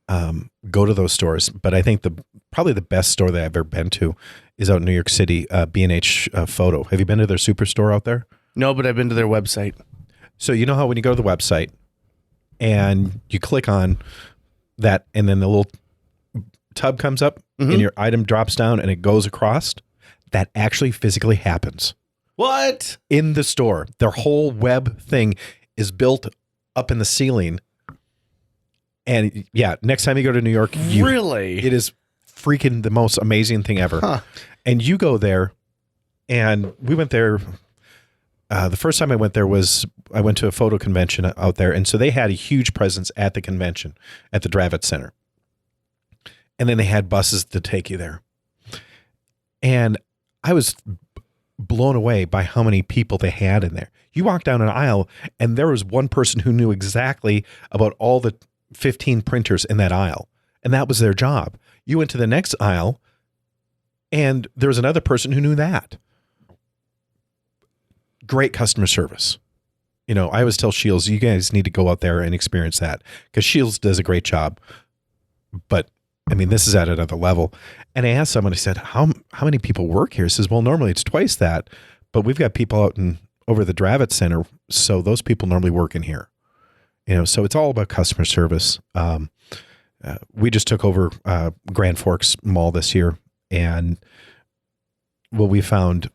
go to those stores. But I think probably the best store that I've ever been to is out in New York City, B&H Photo. Have you been to their superstore out there? No, but I've been to their website. So you know how when you go to the website and you click on that, and then the little tub comes up and your item drops down and it goes across, that actually physically happens What? in the store. Their whole web thing is built up in the ceiling. And yeah, next time you go to New York, Really? it is freaking the most amazing thing ever. Huh. And you go there, and we went there. The first time I went there was I went to a photo convention out there, and so they had a huge presence at the convention at the Dravitz Center, and then they had buses to take you there. And I was blown away by how many people they had in there. You walk down an aisle, and there was one person who knew exactly about all the 15 printers in that aisle, and that was their job. You went to the next aisle, and there was another person who knew that. Great customer service. You know, I always tell Shields, you guys need to go out there and experience that, because Shields does a great job. But I mean, this is at another level. And I asked someone, I said, how many people work here? He says, well, normally it's twice that, but we've got people out over the Dravitz Center, so those people normally work in here. You know, so it's all about customer service. We just took over Grand Forks Mall this year, and what we found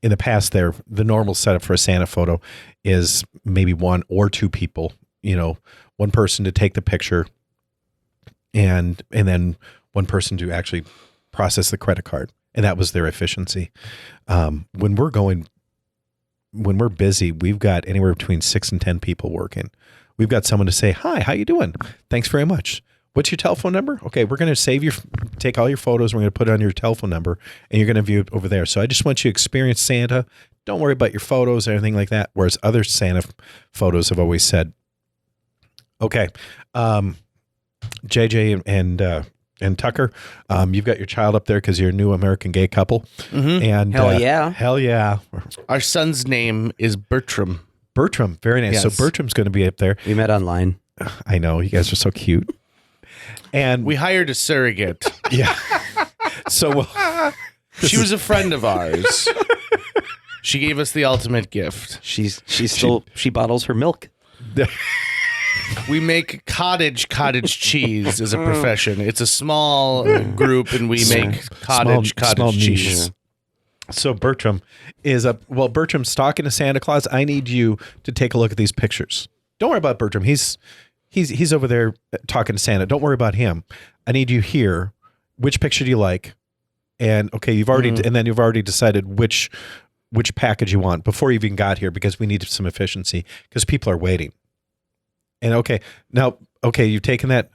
in the past there, the normal setup for a Santa photo is maybe 1 or 2 people, you know, one person to take the picture and then one person to actually process the credit card. And that was their efficiency. When we're busy, we've got anywhere between 6 and 10 people working. We've got someone to say, hi, how you doing? Thanks very much. What's your telephone number? Okay, we're going to take all your photos. We're going to put it on your telephone number, and you're going to view it over there. So I just want you to experience Santa. Don't worry about your photos or anything like that. Whereas other Santa photos have always said, okay, JJ and Tucker, you've got your child up there because you're a new American gay couple. And Hell yeah. Hell yeah. Our son's name is Bertram. Bertram, very nice. So Yes. Bertram's going to be up there. We met online. I know, you guys are so cute. And We hired a surrogate. yeah. So She was a friend of ours. She gave us the ultimate gift. She bottles her milk. We make cottage cheese as a profession. It's a small group, and we make cottage small niche. cheese. So Bertram Bertram's talking to Santa Claus. I need you to take a look at these pictures. Don't worry about Bertram. He's over there talking to Santa. Don't worry about him. I need you here. Which picture do you like? And okay, you've already decided which package you want before you even got here, because we need some efficiency because people are waiting. And you've taken that.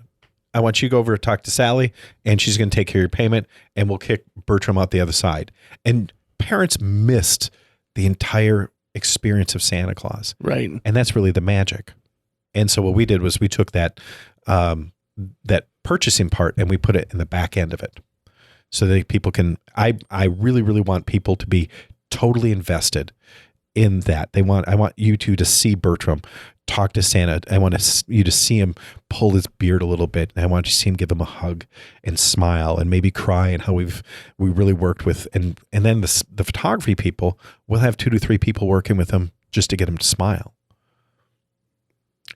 I want you to go over and talk to Sally, and she's going to take care of your payment, and we'll kick Bertram out the other side. And parents missed the entire experience of Santa Claus. Right. And that's really the magic. And so what we did was we took that purchasing part and we put it in the back end of it, so that people can. I really, really want people to be totally invested in that. I want you two to see Bertram talk to Santa. I want you to see him pull his beard a little bit. And I want you to see him give him a hug and smile and maybe cry, and how we really worked with, and then the photography people will have 2 to 3 people working with him just to get him to smile.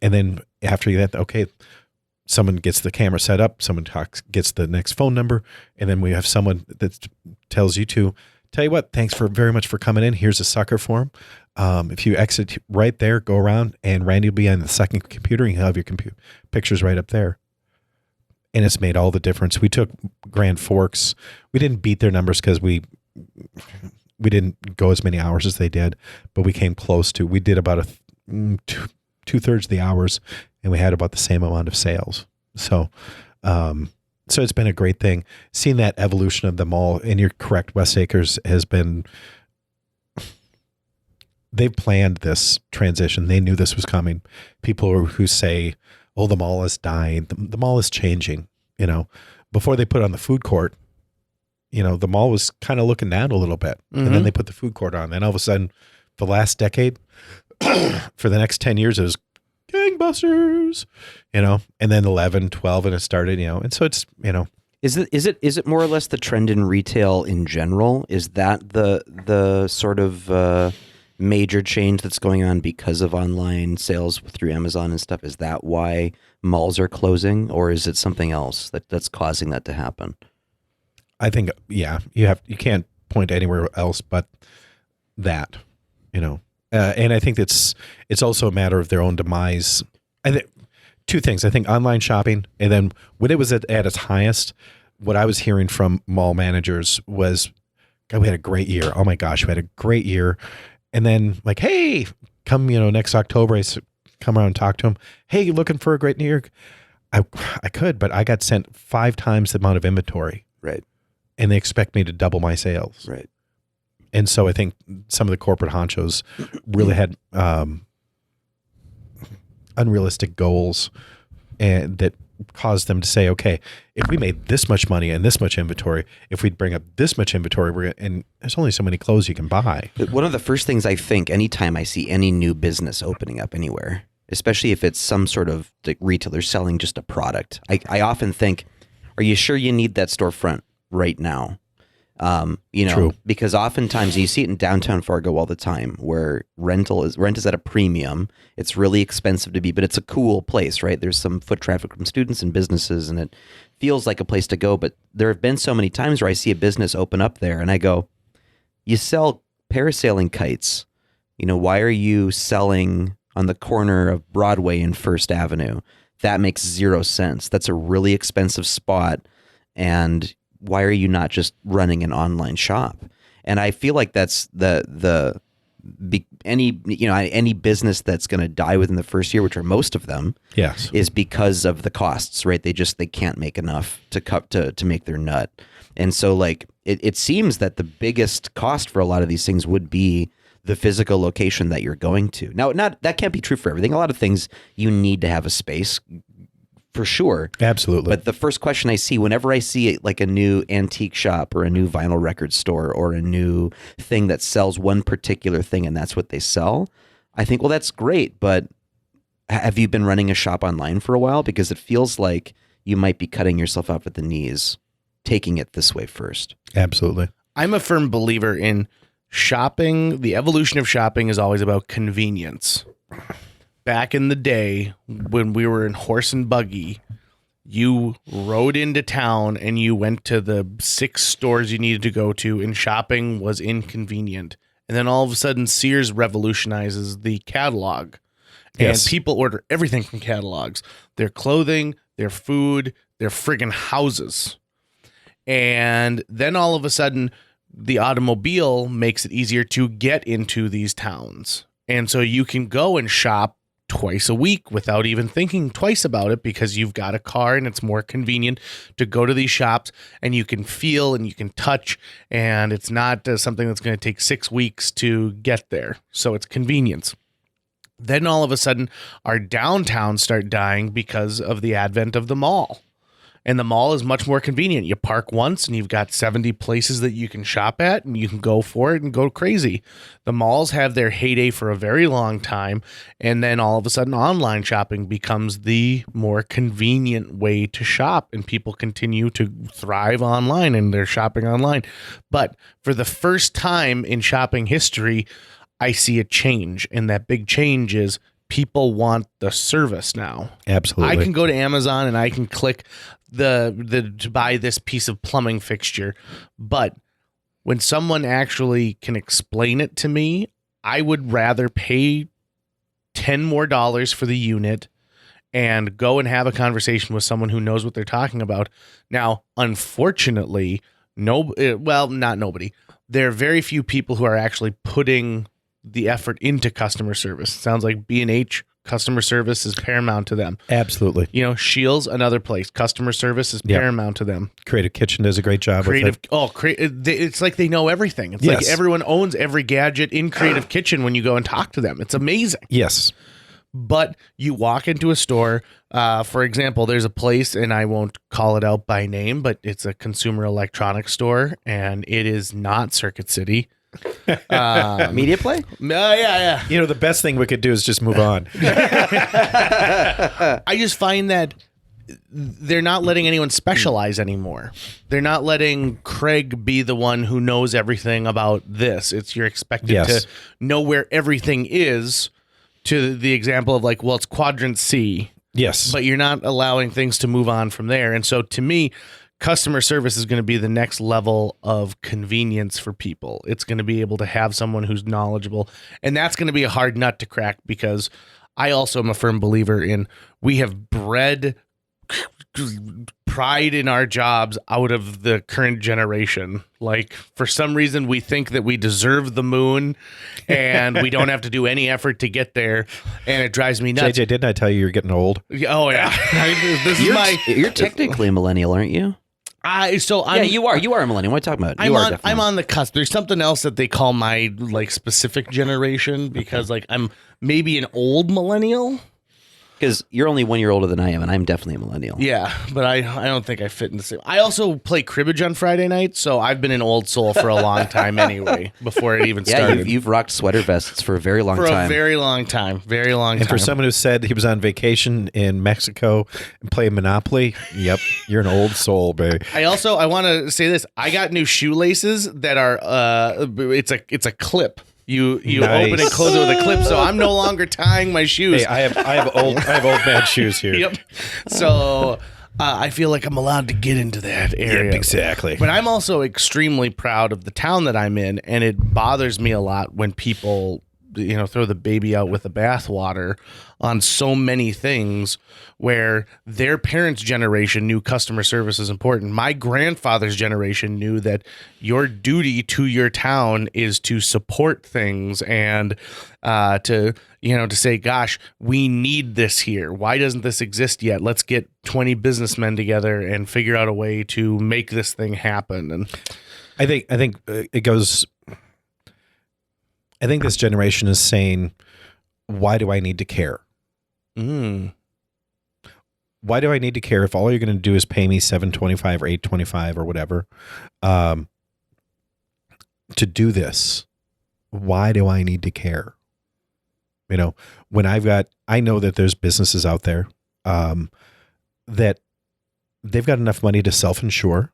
And then after that, okay, someone gets the camera set up, someone gets the next phone number, and then we have someone that tells you to, tell you what, thanks very much for coming in. Here's a sucker form. If you exit right there, go around, and Randy will be on the second computer, and he'll have your pictures right up there. And it's made all the difference. We took Grand Forks. We didn't beat their numbers because we didn't go as many hours as they did, but we came close to. We did about 2/3 of the hours, and we had about the same amount of sales. So it's been a great thing. Seeing that evolution of the mall, and you're correct, West Acres has been, they've planned this transition. They knew this was coming. People who say, oh, the mall is dying. The mall is changing. Before they put on the food court, the mall was kind of looking down a little bit. Mm-hmm. And then they put the food court on. And all of a sudden, the last decade, for the next 10 years, it was gangbusters, and then 11, 12, and it started, and so it's, Is it more or less the trend in retail in general? Is that the sort of major change that's going on because of online sales through Amazon and stuff? Is that why malls are closing, or is it something else that's causing that to happen? I think, yeah, you can't point anywhere else but that, and I think it's also a matter of their own demise. I think 2 things. I think online shopping, and then when it was at its highest, what I was hearing from mall managers was, God, we had a great year. Oh my gosh, we had a great year. And then like, hey, come, next October, I come around and talk to them. Hey, you looking for a great New Year? I could, but I got sent 5 times the amount of inventory. Right. And they expect me to double my sales. Right. And so I think some of the corporate honchos really had unrealistic goals, and that caused them to say, okay, if we made this much money and this much inventory, if we'd bring up this much inventory, and there's only so many clothes you can buy. One of the first things I think anytime I see any new business opening up anywhere, especially if it's some sort of like retailer selling just a product, I often think, are you sure you need that storefront right now? True. Because oftentimes you see it in downtown Fargo all the time, where rent is at a premium. It's really expensive to be, but it's a cool place, right? There's some foot traffic from students and businesses, and it feels like a place to go. But there have been so many times where I see a business open up there, and I go, you sell parasailing kites. Why are you selling on the corner of Broadway and First Avenue? That makes 0 sense. That's a really expensive spot, and why are you not just running an online shop? And I feel like that's any business that's going to die within the first year, which are most of them, Yes. is because of the costs, right? They can't make enough to make their nut. And so like it seems that the biggest cost for a lot of these things would be the physical location that you're going to. Now, that can't be true for everything. A lot of things you need to have a space, for sure. Absolutely. But the first question I see whenever I see like a new antique shop or a new vinyl record store or a new thing that sells one particular thing and that's what they sell, I think, well, that's great, but have you been running a shop online for a while? Because it feels like you might be cutting yourself off at the knees, taking it this way first. Absolutely. I'm a firm believer in shopping. The evolution of shopping is always about convenience. Back in the day when we were in horse and buggy, you rode into town and you went to the 6 stores you needed to go to, and shopping was inconvenient. And then all of a sudden Sears revolutionizes the catalog, and Yes. people order everything from catalogs, their clothing, their food, their friggin' houses. And then all of a sudden the automobile makes it easier to get into these towns. And so you can go and shop twice a week without even thinking twice about it, because you've got a car and it's more convenient to go to these shops, and you can feel and you can touch, and it's not something that's going to take 6 weeks to get there. So it's convenience. Then all of a sudden our downtowns start dying because of the advent of the mall. And the mall is much more convenient. You park once and you've got 70 places that you can shop at and you can go for it and go crazy. The malls have their heyday for a very long time. And then all of a sudden online shopping becomes the more convenient way to shop, and people continue to thrive online and they're shopping online. But for the first time in shopping history, I see a change. And that big change is people want the service now. Absolutely. I can go to Amazon and I can click the to buy this piece of plumbing fixture, but when someone actually can explain it to me, I would rather pay $10 more for the unit and go and have a conversation with someone who knows what they're talking about. Now, unfortunately, not nobody. There are very few people who are actually putting the effort into customer service. It sounds like B&H customer service is paramount to them. Absolutely. Shields, another place. Customer service is paramount to them. Creative Kitchen does a great job with it. It's like they know everything. It's Yes. like everyone owns every gadget in Creative Kitchen when you go and talk to them. It's amazing. Yes. But you walk into a store, for example, there's a place, and I won't call it out by name, but it's a consumer electronics store, and it is not Circuit City. Media Play? Yeah. The best thing we could do is just move on. I just find that they're not letting anyone specialize anymore. They're not letting Craig be the one who knows everything about this. You're expected Yes. to know where everything is, to the example of it's quadrant C, Yes. but you're not allowing things to move on from there. And so to me, customer service is going to be the next level of convenience for people. It's going to be able to have someone who's knowledgeable, and that's going to be a hard nut to crack, because I also am a firm believer in we have bred pride in our jobs out of the current generation. Like, for some reason, we think that we deserve the moon and we don't have to do any effort to get there, and it drives me nuts. JJ, didn't I tell you you're getting old? Oh yeah, You're technically a millennial, aren't you? You are. You are a millennial. What are you talking about? I'm on the cusp. There's something else that they call my specific generation, because I'm maybe an old millennial. Because you're only 1 year older than I am, and I'm definitely a millennial. Yeah, but I don't think I fit in the same. I also play cribbage on Friday night, so I've been an old soul for a long time anyway, before it even started. You've rocked sweater vests for a very long time. For a very long time. Very long time. And for someone who said he was on vacation in Mexico and playing Monopoly, yep, you're an old soul, baby. I want to say this. I got new shoelaces that are it's a clip. You Nice. open and close it with a clip, so I'm no longer tying my shoes. Hey, I have old man shoes here. Yep. So I feel like I'm allowed to get into that area. Yep, exactly. But I'm also extremely proud of the town that I'm in, and it bothers me a lot when people throw the baby out with the bathwater on so many things, where their parents' generation knew customer service is important. My grandfather's generation knew that your duty to your town is to support things and to say, gosh, we need this here. Why doesn't this exist yet? Let's get 20 businessmen together and figure out a way to make this thing happen. And I think it goes. I think this generation is saying, why do I need to care? Why do I need to care if all you're going to do is pay me $7.25 or $8.25 or whatever to do this? Why do I need to care? When I know that there's businesses out there that they've got enough money to self-insure,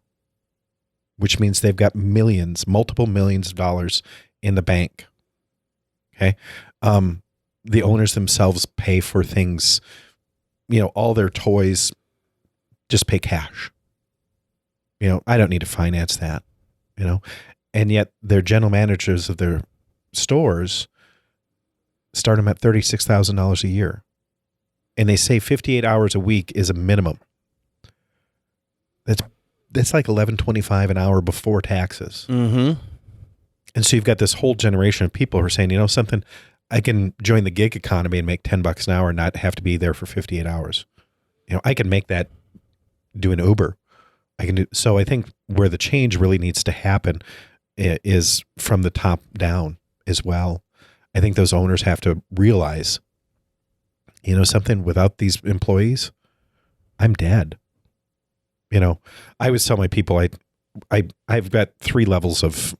which means they've got multiple millions of dollars in the bank. Okay. The owners themselves pay for things, all their toys, just pay cash. I don't need to finance that, and yet their general managers of their stores start them at $36,000 a year, and they say 58 hours a week is a minimum. That's like $11.25 an hour before taxes. mm-hmm. And so you've got this whole generation of people who are saying, something, I can join the gig economy and make $10 an hour and not have to be there for 58 hours. I can make that doing Uber. So I think where the change really needs to happen is from the top down as well. I think those owners have to realize, something, without these employees, I'm dead. I always tell my people I've got 3 levels of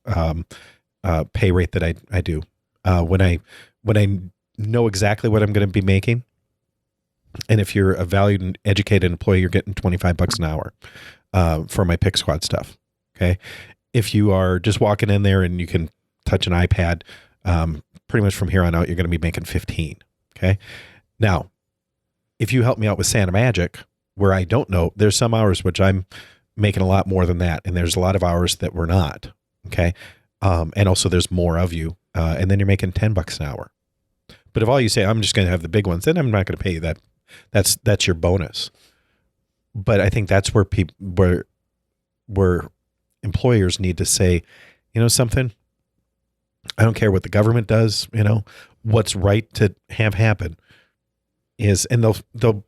pay rate that I do. When I know exactly what I'm going to be making, and if you're a valued and educated employee, you're getting $25 an hour for my Pick Squad stuff. Okay, if you are just walking in there and you can touch an iPad, pretty much from here on out, you're going to be making 15. Okay, now if you help me out with Santa Magic, where I don't know, there's some hours which I'm making a lot more than that, and there's a lot of hours that we're not. Okay, and also there's more of you, and then you're making $10 an hour. But if all you say, I'm just going to have the big ones, then I'm not going to pay you that. That's your bonus. But I think that's where where employers need to say, something. I don't care what the government does. What's right to have happen is, and they'll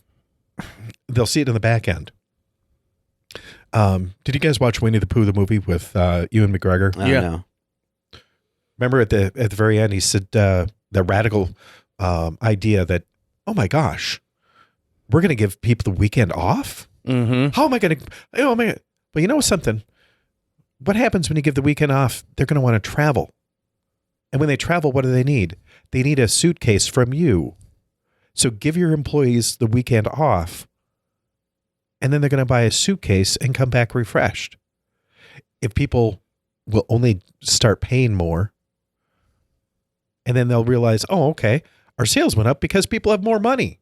see it in the back end. Did you guys watch Winnie the Pooh, the movie with Ewan McGregor? I don't know. Remember at the very end, he said the radical idea that, oh my gosh, we're going to give people the weekend off. Mm-hmm. How am I going to? Oh my! But you know something? What happens when you give the weekend off? They're going to want to travel, and when they travel, what do they need? They need a suitcase from you. So give your employees the weekend off, and then they're going to buy a suitcase and come back refreshed. If people will only start paying more, and then they'll realize, oh, okay, our sales went up because people have more money.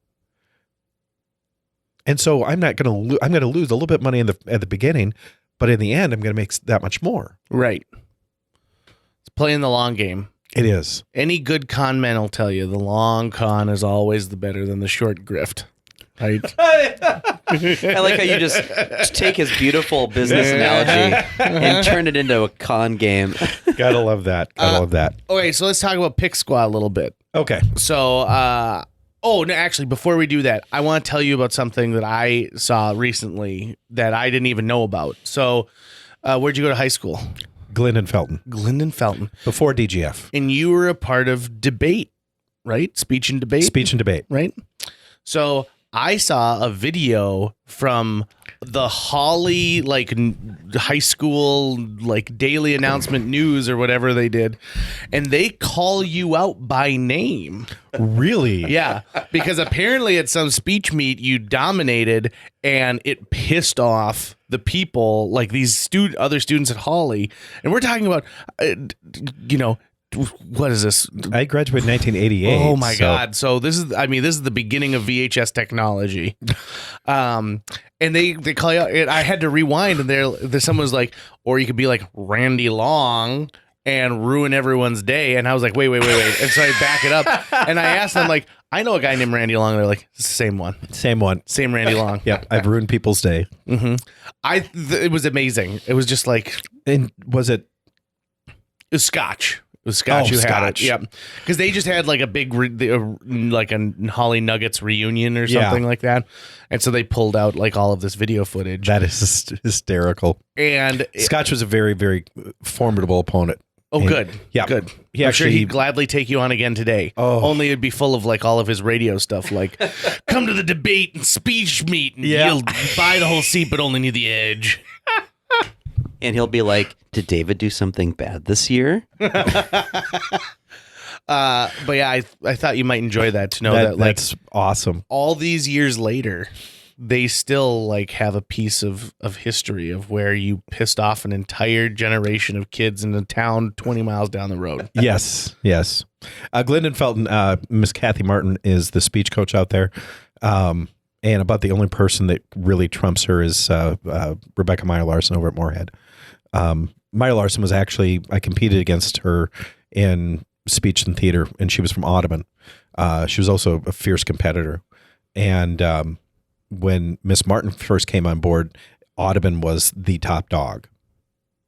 And so I'm going to lose a little bit of money at the beginning, but in the end, I'm going to make that much more. Right. It's playing the long game. It is. Any good con man will tell you the long con is always the better than the short grift. Right? I like how you just take his beautiful business analogy and turn it into a con game. Gotta love that. Gotta love that. Okay, so let's talk about Pick Squad a little bit. Okay. So, no, actually, before we do that, I want to tell you about something that I saw recently that I didn't even know about. So, where'd you go to high school? Glendon Felton. Glendon Felton. Before DGF. And you were a part of debate, right? Speech and debate? Speech and debate. Right? So, I saw a video from the Holly high school daily announcement news or whatever they did, and they call you out by name. Really? Yeah, because apparently at some speech meet you dominated and it pissed off the people, these other students at Holly, and we're talking about what is this? I graduated in 1988. Oh my God. So this is the beginning of VHS technology. And they call you out, and I had to rewind, and there someone was like, or you could be like Randy Long and ruin everyone's day. And I was like, wait. And so I back it up and I asked them, I know a guy named Randy Long. And they're like, it's the same one. Same Randy Long. Yeah. I've ruined people's day. Mm-hmm. It was amazing. It was just and was it? It was Scotch. It was Scotch who had it. Yeah. Because they just had a big, a Holly Nuggets reunion or something like that. And so they pulled out all of this video footage. That is hysterical. And Scotch was a very, very formidable opponent. Oh, good. Yeah. Good. I'm sure he'd gladly take you on again today. Oh. Only it'd be full of all of his radio stuff, come to the debate and speech meet and you'll buy the whole seat but only need the edge. And he'll be like, did David do something bad this year? But yeah, I thought you might enjoy that to know that's awesome. All these years later, they still have a piece of history of where you pissed off an entire generation of kids in a town 20 miles down the road. Yes. Glendon Felton, Miss Kathy Martin is the speech coach out there. And about the only person that really trumps her is Rebecca Meyer Larson over at Moorhead. Meyer Larson was actually, I competed against her in speech and theater, and she was from Audubon. She was also a fierce competitor. And when Miss Martin first came on board, Audubon was the top dog,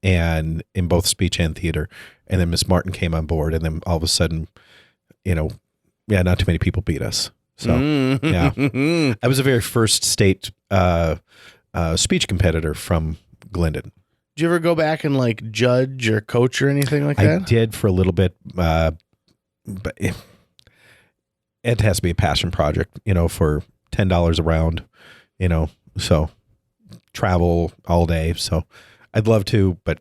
and in both speech and theater. And then Miss Martin came on board, and then all of a sudden, not too many people beat us. So, yeah, I was the very first state speech competitor from Glendon. Did you ever go back and judge or coach or anything like that? I did for a little bit, but it has to be a passion project, for $10 a round, so travel all day. So I'd love to, but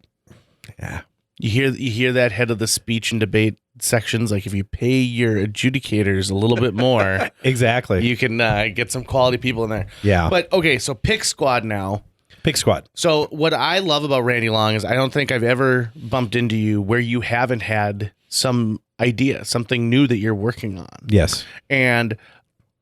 yeah. You hear that head of the speech and debate sections, like if you pay your adjudicators a little bit more, Exactly. you can get some quality people in there. Yeah. But okay, so Pick Squad now. Pick Squad. So what I love about Randy Long is I don't think I've ever bumped into you where you haven't had some idea, something new that you're working on. Yes. And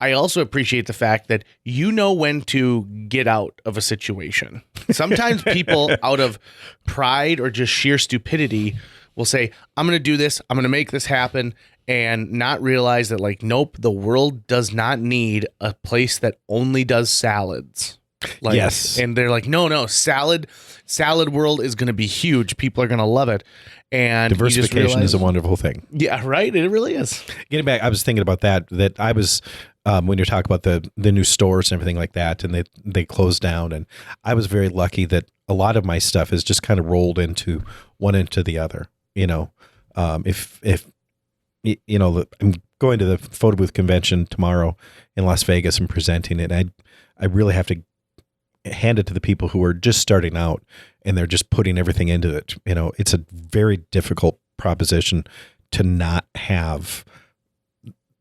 I also appreciate the fact that you know when to get out of a situation. Sometimes people, out of pride or just sheer stupidity, will say, I'm going to do this, I'm going to make this happen, and not realize that, like, nope, the world does not need a place that only does salads. Like, Yes. And they're like, no, salad world is going to be huge. People are going to love it. And you just Diversification is a realize- wonderful thing. Yeah, right? It really is. Getting back, I was thinking about that I was, when you're talking about the new stores and everything like that, and they closed down, and I was very lucky that a lot of my stuff is just kind of rolled into one into the other. You know, if you know, I'm going to the photo booth convention tomorrow in Las Vegas and presenting it. I really have to hand it to the people who are just starting out and they're just putting everything into it. You know, it's a very difficult proposition to not have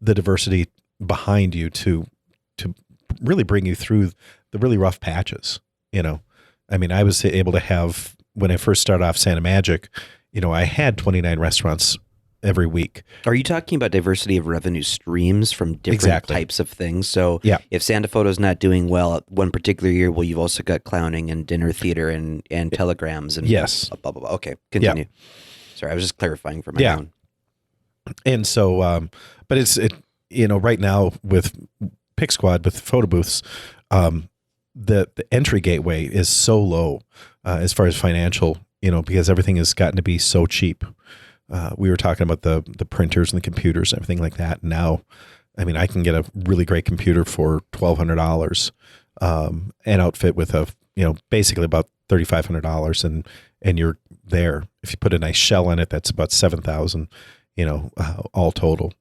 the diversity behind you to really bring you through the really rough patches. You know, I mean, I was able to have, when I first started off Santa Magic, you know, I had 29 restaurants every week. Are you talking about diversity of revenue streams from different Exactly. types of things? So Yeah. if Santa Photo's not doing well one particular year, well, you've also got clowning and dinner theater and telegrams and Yes. blah, blah, blah. Okay, continue. Sorry, I was just clarifying for my Yeah. own. And so, but it, you know, right now with Pick Squad, with photo booths, the entry gateway is so low as far as financial, you know, because everything has gotten to be so cheap. We were talking about the printers and the computers and everything like that. Now, I mean, I can get a really great computer for $1,200, an outfit with basically about $3,500, and you're there. If you put a nice shell in it, that's about $7,000, all total.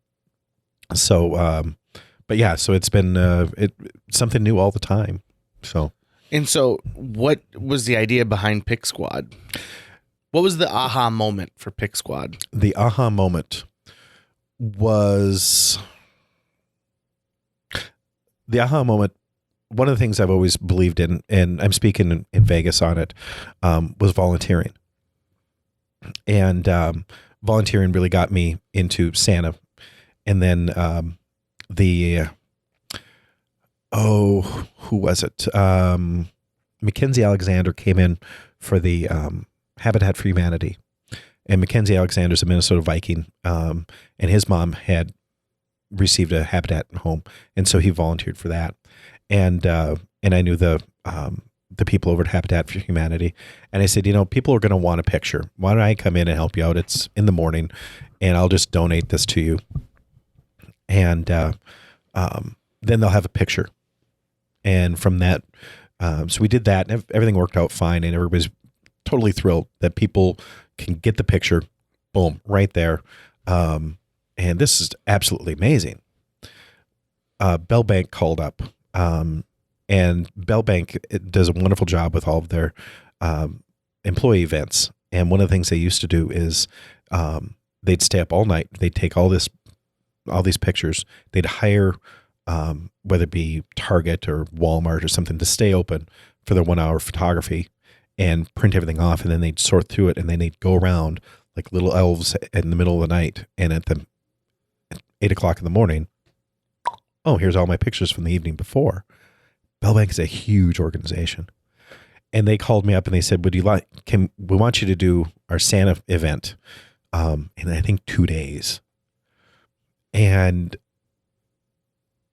So, but yeah, so it's been something new all the time. So, And so what was the idea behind Pick Squad? What was the aha moment for Pick Squad? the aha moment was one of the things I've always believed in, and I'm speaking in Vegas on it, was volunteering. And volunteering really got me into Santa. And then who was it? Mackenzie Alexander came in for the Habitat for Humanity. And Mackenzie Alexander's a Minnesota Viking, and his mom had received a Habitat home, and so he volunteered for that. And I knew the people over at Habitat for Humanity, and I said, people are going to want a picture. Why don't I come in and help you out? It's in the morning, and I'll just donate this to you, and then they'll have a picture. And from that, so we did that, and everything worked out fine, and everybody's totally thrilled that people can get the picture, boom, right there. And this is absolutely amazing. Bell Bank called up, and Bell Bank does a wonderful job with all of their employee events. And one of the things they used to do is they'd stay up all night. They'd take all these pictures. They'd hire whether it be Target or Walmart or something to stay open for their 1 hour photography and print everything off, and then they'd sort through it, and then they'd go around like little elves in the middle of the night, and at 8 o'clock in the morning, oh, here's all my pictures from the evening before. Bell Bank is a huge organization, and they called me up and they said, we want you to do our Santa event in I think 2 days. And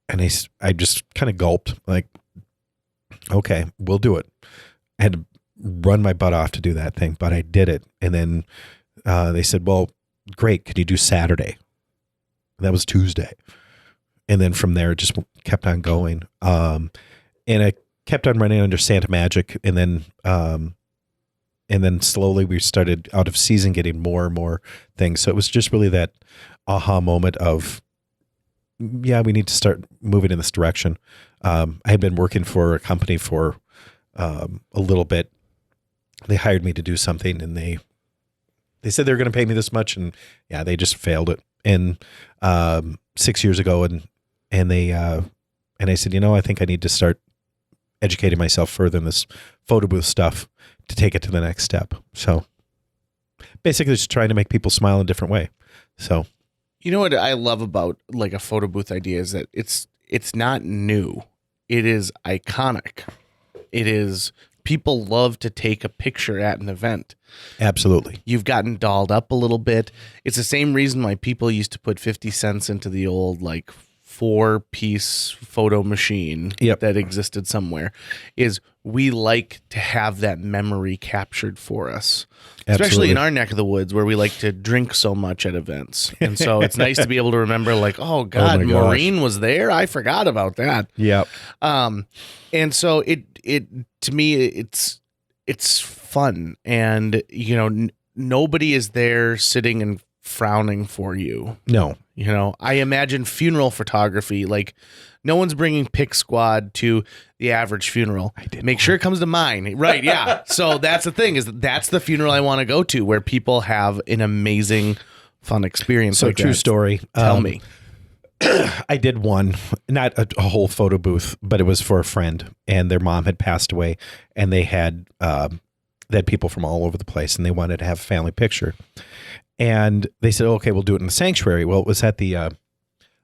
I just kind of gulped, like, okay, we'll do it. I had to run my butt off to do that thing, but I did it. And then they said, well, great, could you do Saturday? That was Tuesday. And then from there, it just kept on going. And I kept on running under Santa Magic. And then slowly we started out of season getting more and more things. So it was just really that aha moment of, yeah, we need to start moving in this direction. I had been working for a company for a little bit. They hired me to do something, and they said they were going to pay me this much, and yeah, they just failed it. And 6 years ago, and I said, I think I need to start educating myself further in this photo booth stuff to take it to the next step. So basically, just trying to make people smile in a different way. So, You know what I love about like a photo booth idea is that it's not new. It is iconic. It is people love to take a picture at an event. absolutely. You've gotten dolled up a little bit. It's the same reason why people used to put 50 cents into the old like 4-piece photo machine Yep. that existed somewhere. Is we like to have that memory captured for us. Especially Absolutely. in our neck of the woods where we like to drink so much at events. And so it's nice to be able to remember like, oh God, my gosh. Maureen was there. I forgot about that. Yeah. And so it to me it's fun, and nobody is there sitting and frowning for you. No. I imagine funeral photography, like no one's bringing Pick Squad to the average funeral. Make sure it comes to mine. Right. Yeah. So that's the thing, is that's the funeral I want to go to, where people have an amazing, fun experience. So like true that. story. Tell me. I did one, not a whole photo booth, but it was for a friend, and their mom had passed away, and they had people from all over the place, and they wanted to have a family picture. And they said, okay, we'll do it in the sanctuary. Well, it was at the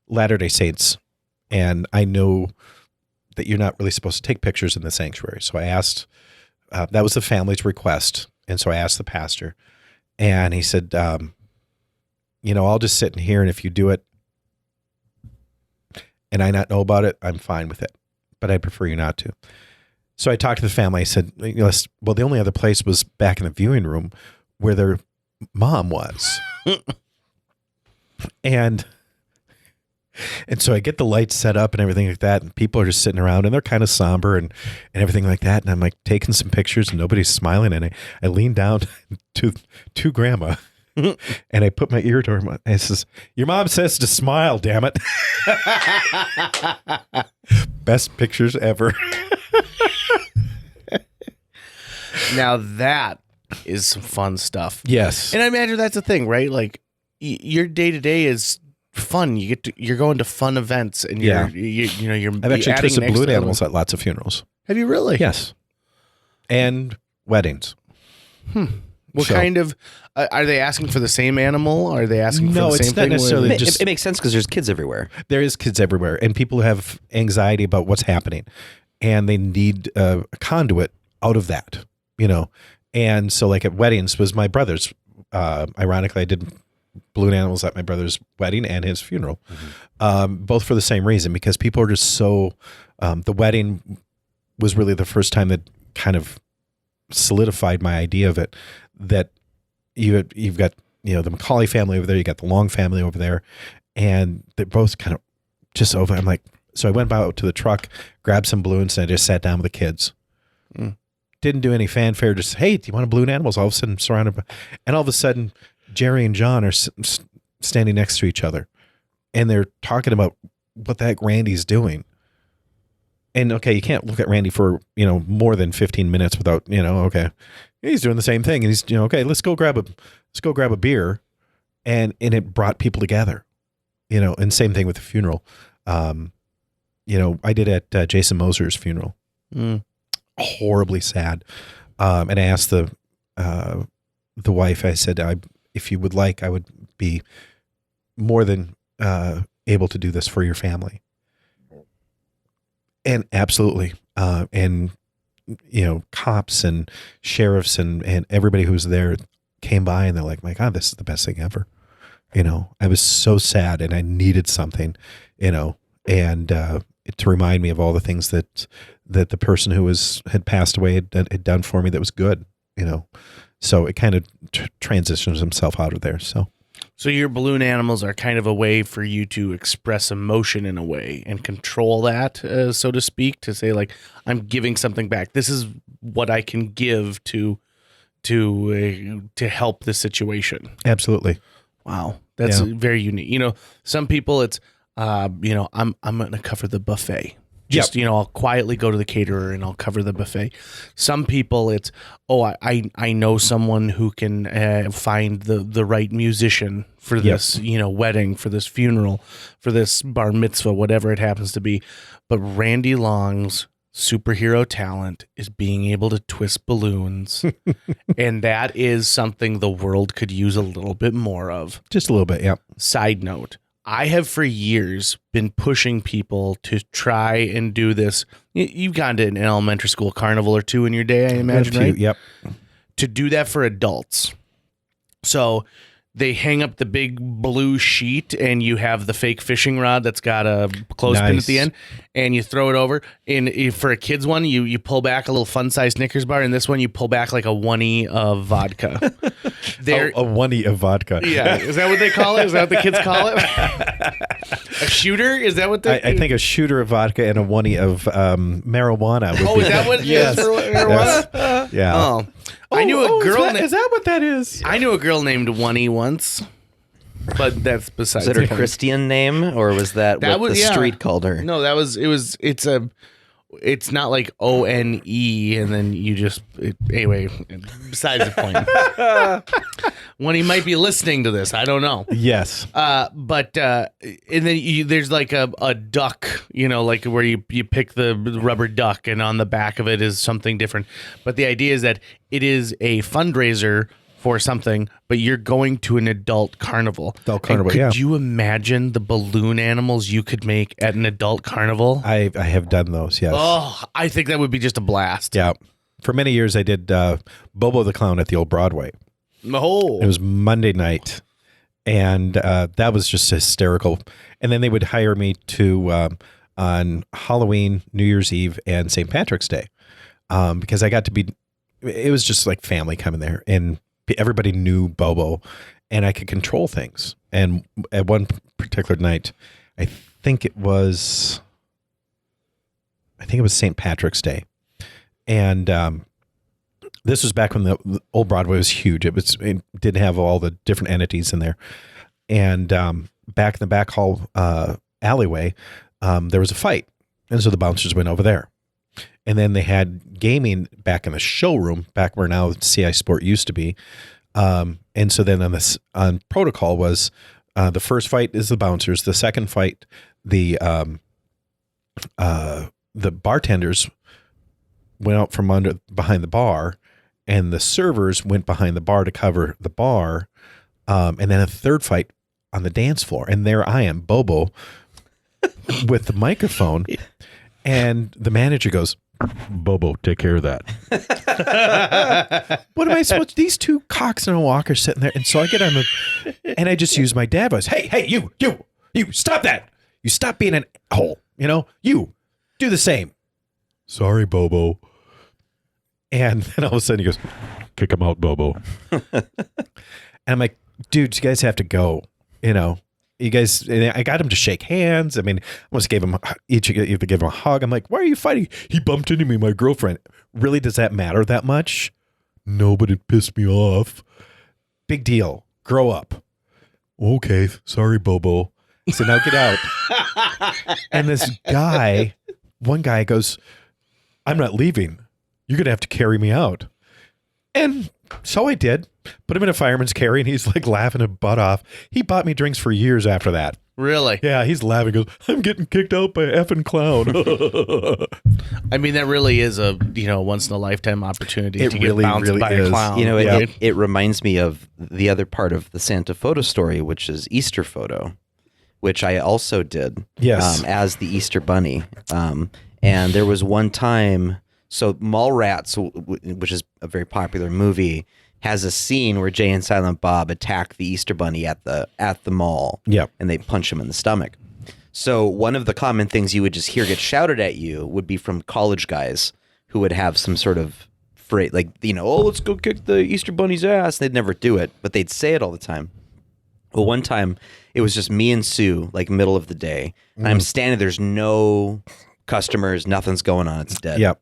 Latter-day Saints, and I know that you're not really supposed to take pictures in the sanctuary. So I asked, that was the family's request. And so I asked the pastor, and he said, I'll just sit in here, and if you do it, and I not know about it, I'm fine with it, but I prefer you not to. So I talked to the family. I said, well, the only other place was back in the viewing room where their mom was. and so I get the lights set up and everything like that, and people are just sitting around, and they're kind of somber and everything like that. And I'm like taking some pictures, and nobody's smiling. And I lean down to grandma. And I put my ear to her. And I says, your mom says to smile, damn it. Best pictures ever. Now that is some fun stuff. Yes. And I imagine that's the thing, right? Like your day to day is fun. You're going to fun events, and you're I've actually adding twisted an balloon extra animals element. at lots of funerals. Have you really? Yes. And weddings. What So- kind of are they asking for the same animal? Are they asking No, for the it's same not thing? necessarily It, just- it makes sense because there's kids everywhere. There is kids everywhere, and people who have anxiety about what's happening, and they need a conduit out of that, And so, like at weddings, was my brother's. Ironically, I did balloon animals at my brother's wedding and his funeral, both for the same reason, because people are just so. The wedding was really the first time that kind of solidified my idea of it. That you've got the Macaulay family over there, you got the Long family over there, and they're both kind of just over. I'm like, so I went out to the truck, grabbed some balloons, and I just sat down with the kids. Didn't do any fanfare. Just, hey, do you want to balloon animals? All of a sudden, surrounded by, and all of a sudden, Jerry and John are standing next to each other, and they're talking about what the heck Randy's doing. And okay, you can't look at Randy for more than 15 minutes without okay, he's doing the same thing, and he's okay, let's go grab a beer, and it brought people together, and same thing with the funeral. I did at Jason Moser's funeral. Horribly sad, and I asked the wife. I said, if you would like, I would be more than able to do this for your family. And absolutely, and cops and sheriffs and everybody who was there came by, and they're like, my God, this is the best thing ever. I was so sad, and I needed something, and to remind me of all the things that the person who had passed away had done for me that was good, so it kind of transitions himself out of there. So your balloon animals are kind of a way for you to express emotion in a way and control that, so to speak, to say like, I'm giving something back. This is what I can give to help the situation. absolutely. Wow. That's Yeah. very unique. Some people it's, I'm going to cover the buffet. Just, I'll quietly go to the caterer and I'll cover the buffet. Some people, it's, I know someone who can find the right musician for this, wedding, for this funeral, for this bar mitzvah, whatever it happens to be. But Randy Long's superhero talent is being able to twist balloons. And that is something the world could use a little bit more of. Just a little bit, yeah. Side note, I have for years been pushing people to try and do this. You've gone to an elementary school carnival or two in your day, I imagine, right? Yep. To do that for adults. So they hang up the big blue sheet and you have the fake fishing rod that's got a clothespin at the end, and you throw it over. And for a kid's one, you pull back a little fun-sized Snickers bar, and this one you pull back like a one-y of vodka. A one-y of vodka. Yeah. Is that what they call it? Is that what the kids call it? A shooter? Is that what they... I think a shooter of vodka and a one-y of marijuana. Is that what it is for marijuana? Yeah. Oh. I knew a girl... Is that what that is? I knew a girl named One-y once, but that's besides Was it the a point. Christian name, or was that what the street called her? No, it's not like ONE and then you just anyway, besides the point. When he might be listening to this, I don't know. Yes. But and then there's like a duck, like where you pick the rubber duck and on the back of it is something different. But the idea is that it is a fundraiser for something, but you're going to an adult carnival. Adult carnival, Could you imagine the balloon animals you could make at an adult carnival? I have done those, yes. Oh, I think that would be just a blast. Yeah. For many years, I did Bobo the Clown at the Old Broadway. Oh. It was Monday night, and that was just hysterical. And then they would hire me to on Halloween, New Year's Eve, and St. Patrick's Day, because I got to be. It was just like family coming there, and everybody knew Bobo, and I could control things. And at one particular night, I think it was St. Patrick's Day, and this was back when the Old Broadway was huge. It didn't have all the different entities in there, and back in the back hall alleyway, there was a fight, and so the bouncers went over there. And then they had gaming back in the showroom, back where now CI Sport used to be. And so then on protocol was the first fight is the bouncers. The second fight, the bartenders went out from behind the bar, and the servers went behind the bar to cover the bar. And then a third fight on the dance floor. And there I am, Bobo, with the microphone. And the manager goes, Bobo, take care of that. What am I supposed to? These two cocks and a walker sitting there. And so I get on and I just use my dad voice. Hey, you, stop that. You stop being an hole. You do the same. Sorry, Bobo. And then all of a sudden he goes, kick him out, Bobo. And I'm like, dude, you guys have to go, You guys, I got him to shake hands. I mean, I almost gave him a hug. I'm like, why are you fighting? He bumped into me, my girlfriend. Really, does that matter that much? No, but it pissed me off. Big deal. Grow up. Okay, sorry, Bobo. So now get out. And this guy, one guy goes, I'm not leaving. You're going to have to carry me out. And so I did. Put him in a fireman's carry, and he's like laughing his butt off. He bought me drinks for years after that. Really? Yeah, he's laughing. Goes, I'm getting kicked out by an effing clown. I mean, that really is a once in a lifetime opportunity It to really, get bounced really by is. a clown. It reminds me of the other part of the Santa photo story, which is Easter photo, which I also did. Yes. As the Easter bunny. And there was one time, so Mallrats, which is a very popular movie, has a scene where Jay and Silent Bob attack the Easter bunny at the mall. Yep. And they punch him in the stomach. So one of the common things you would just hear get shouted at you would be from college guys who would have some sort of phrase, like, let's go kick the Easter bunny's ass. They'd never do it, but they'd say it all the time. Well, one time it was just me and Sue, like middle of the day. And I'm standing, there's no customers, nothing's going on, it's dead. Yep.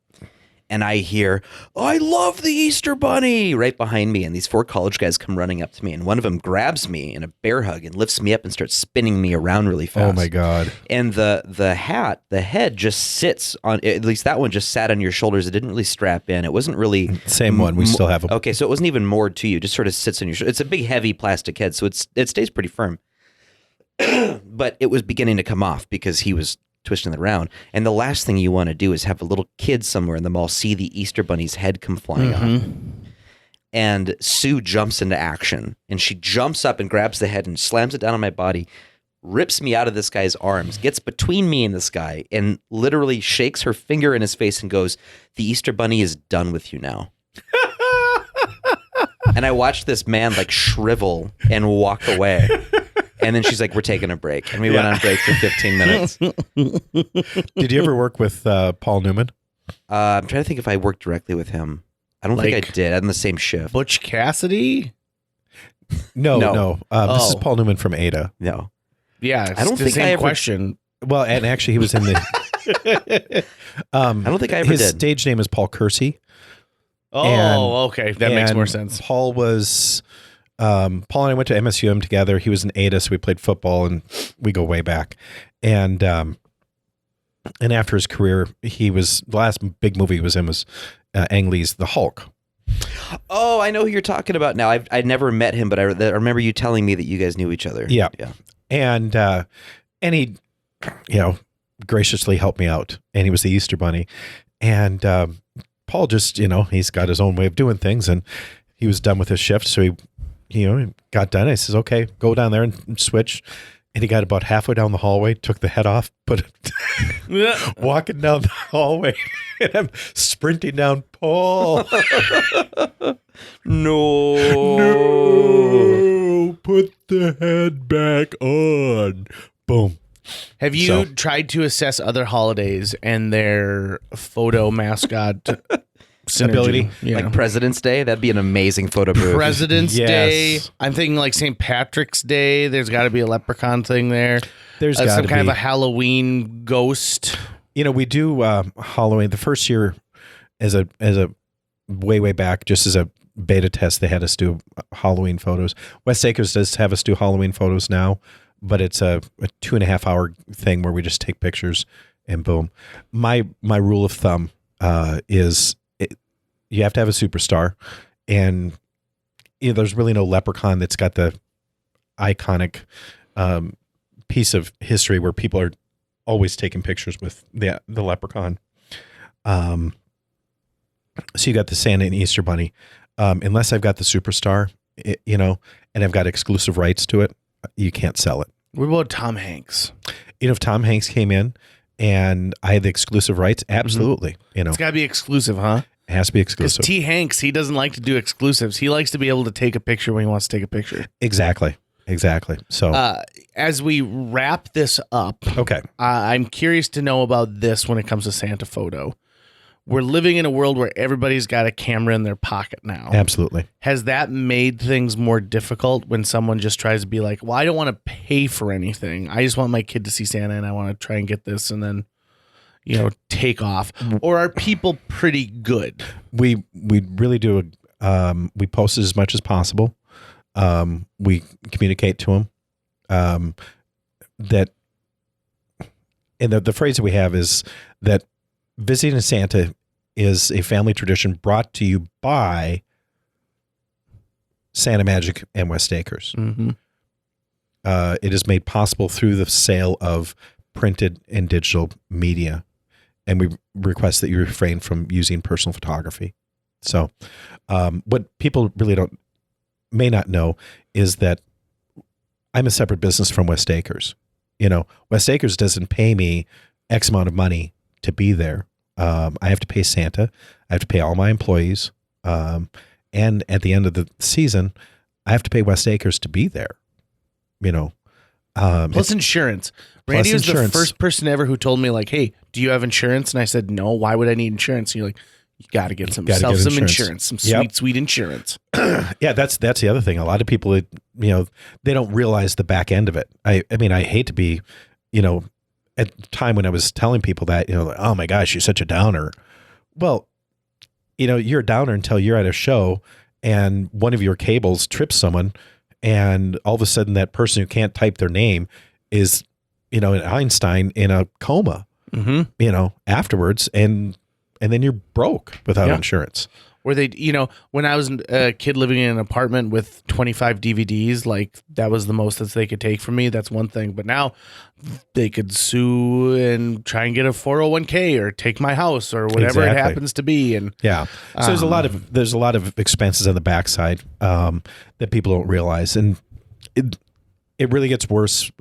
and I hear, "Oh, I love the Easter Bunny," right behind me. And these 4 college guys come running up to me, and one of them grabs me in a bear hug and lifts me up and starts spinning me around really fast. Oh my God. And the head just sits on, at least that one just sat on your shoulders. It didn't really strap in. It wasn't really Same one. We still have them. Okay, so it wasn't even moored to you. It just sort of sits on your shoulder. It's a big, heavy plastic head, so it stays pretty firm. But it was beginning to come off because he was twisting it around. And the last thing you want to do is have a little kid somewhere in the mall see the Easter Bunny's head come flying off. And Sue jumps into action, and she jumps up and grabs the head and slams it down on my body, rips me out of this guy's arms, gets between me and this guy, and literally shakes her finger in his face and goes, "The Easter Bunny is done with you now." And I watched this man like shrivel and walk away. And then she's like, "We're taking a break." And we went on break for 15 minutes. Did you ever work with Paul Newman? I'm trying to think if I worked directly with him. I don't think I did. On the same shift. Butch Cassidy? No. This is Paul Newman from Ada. No. Yeah, it's I don't the think same I ever- question. Well, and actually, he was in the. I don't think I ever his did. stage name is Paul Kersey. Oh, And- okay. That makes and more sense. Paul was. Paul and I went to MSUM together. He was in Ada, so we played football, and we go way back. And after his career, the last big movie he was in was Ang Lee's The Hulk. Oh, I know who you're talking about now. I'd never met him, but I remember you telling me that you guys knew each other. Yeah. Yeah. And he, graciously helped me out. And he was the Easter Bunny. And Paul just, he's got his own way of doing things. And he was done with his shift. So he got done. I says, "Okay, go down there and switch." And he got about halfway down the hallway, took the head off, put it walking down the hallway. And I'm sprinting down, "Paul, no, put the head back on." Boom. Have you So- tried to assess other holidays and their photo mascot synergy? Ability? Yeah. Like President's Day, that'd be an amazing photo booth. President's Yes. Day. I'm thinking like St. Patrick's Day. There's got to be a leprechaun thing there. There's got some to kind be. of a Halloween ghost. We do Halloween. The first year, as a way back, just as a beta test, they had us do Halloween photos. West Acres does have us do Halloween photos now, but it's a 2.5 hour thing where we just take pictures and boom. My rule of thumb is you have to have a superstar, and there's really no leprechaun that's got the iconic piece of history where people are always taking pictures with the leprechaun. So you got the Santa and Easter Bunny. Unless I've got the superstar, and I've got exclusive rights to it, you can't sell it. What about Tom Hanks? If Tom Hanks came in and I had the exclusive rights, absolutely. It's got to be exclusive, huh? It has to be Because exclusive. T. Hanks, he doesn't like to do exclusives. He likes to be able to take a picture when he wants to take a picture. Exactly. So, As we wrap this up, okay. I'm curious to know about this when it comes to Santa photo. We're living in a world where everybody's got a camera in their pocket now. Absolutely. Has that made things more difficult when someone just tries to be like, well, I don't want to pay for anything. I just want my kid to see Santa and I want to try and get this and then, take off. Or are people pretty good? We really do. We post as much as possible. We communicate to them that, and the phrase that we have is that visiting Santa is a family tradition brought to you by Santa Magic and West Acres. Mm-hmm. It is made possible through the sale of printed and digital media, and we request that you refrain from using personal photography. So, what people really may not know is that I'm a separate business from West Acres. West Acres doesn't pay me X amount of money to be there. I have to pay Santa. I have to pay all my employees. And at the end of the season, I have to pay West Acres to be there. Plus insurance. Randy was insurance. the first person ever who told me, like, hey, do you have insurance? And I said, no. Why would I need insurance? And you're like, you got to get some insurance, some Yep. sweet insurance. Yeah, that's the other thing. A lot of people, they don't realize the back end of it. I mean, I hate to be, at the time when I was telling people that, like, oh my gosh, you're such a downer. Well, you're a downer until you're at a show and one of your cables trips someone, and all of a sudden that person who can't type their name is, in Einstein in a coma, afterwards, and then you're broke without insurance. Where they, when I was a kid living in an apartment with 25 DVDs, like that was the most that they could take from me. That's one thing. But now they could sue and try and get a 401k or take my house or whatever it happens to be. And so there's a lot of expenses on the backside that people don't realize, and it really gets worse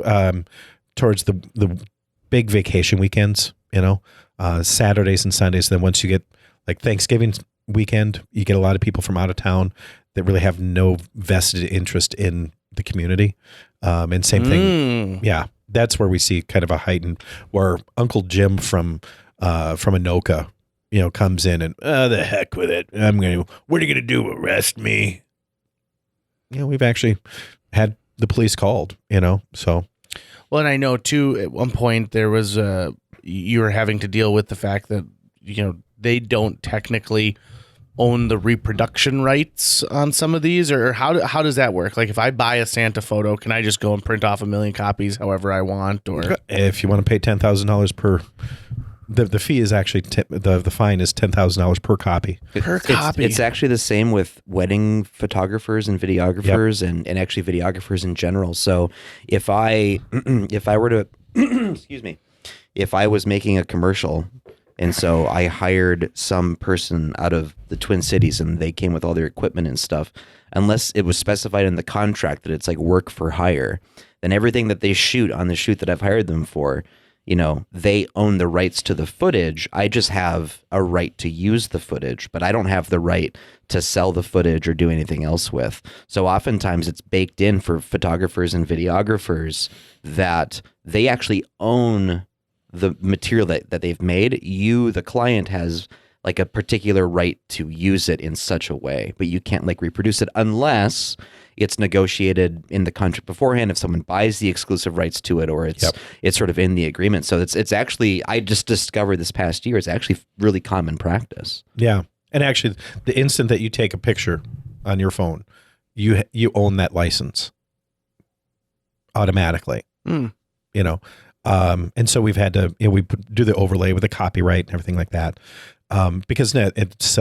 towards the big vacation weekends. Saturdays and Sundays. Then once you get like Thanksgiving weekend, you get a lot of people from out of town that really have no vested interest in the community. And same thing. Yeah. That's where we see kind of a heightened, where Uncle Jim from Anoka, comes in and, the heck with it. What are you going to do? Arrest me? We've actually had the police called, so. Well, and I know too, at one point there was, you were having to deal with the fact that, they don't technically own the reproduction rights on some of these, or how does that work? Like if I buy a Santa photo, can I just go and print off 1 million copies however I want? Or if you want to pay $10,000 per, the fee is actually the fine is $10,000 per copy. It's actually the same with wedding photographers and videographers, and actually videographers in general. So if I were to excuse me, if I was making a commercial, and so I hired some person out of the Twin Cities and they came with all their equipment and stuff, unless it was specified in the contract that it's like work for hire, then everything that they shoot on the shoot that I've hired them for, they own the rights to the footage. I just have a right to use the footage, but I don't have the right to sell the footage or do anything else with. So oftentimes it's baked in for photographers and videographers that they actually own the material that they've made. You, the client, has like a particular right to use it in such a way, but you can't like reproduce it unless it's negotiated in the contract beforehand, if someone buys the exclusive rights to it, or it's sort of in the agreement. So it's actually, I just discovered this past year, it's actually really common practice. Yeah. And actually the instant that you take a picture on your phone, you own that license automatically. And so we've had to, do the overlay with the copyright and everything like that, because it's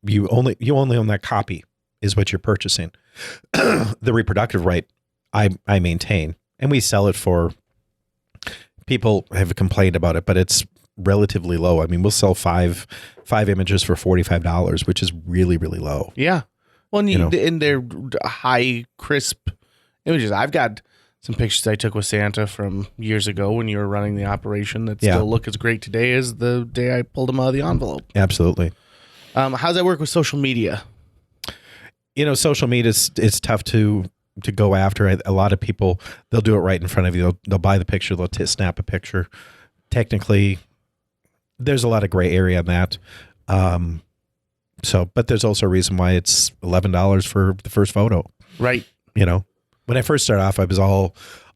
you only own that copy is what you're purchasing. The reproductive right, I maintain, and we sell it for. People have complained about it, but it's relatively low. I mean, we'll sell five images for $45, which is really, really low. Yeah, well, and they're high, crisp images. I've got some pictures I took with Santa from years ago when you were running the operation that still look as great today as the day I pulled them out of the envelope. Absolutely. How's that work with social media? Social media is tough to go after. A lot of people, they'll do it right in front of you. They'll buy the picture. They'll snap a picture. Technically, there's a lot of gray area on that. But there's also a reason why it's $11 for the first photo. Right. When I first started off, I was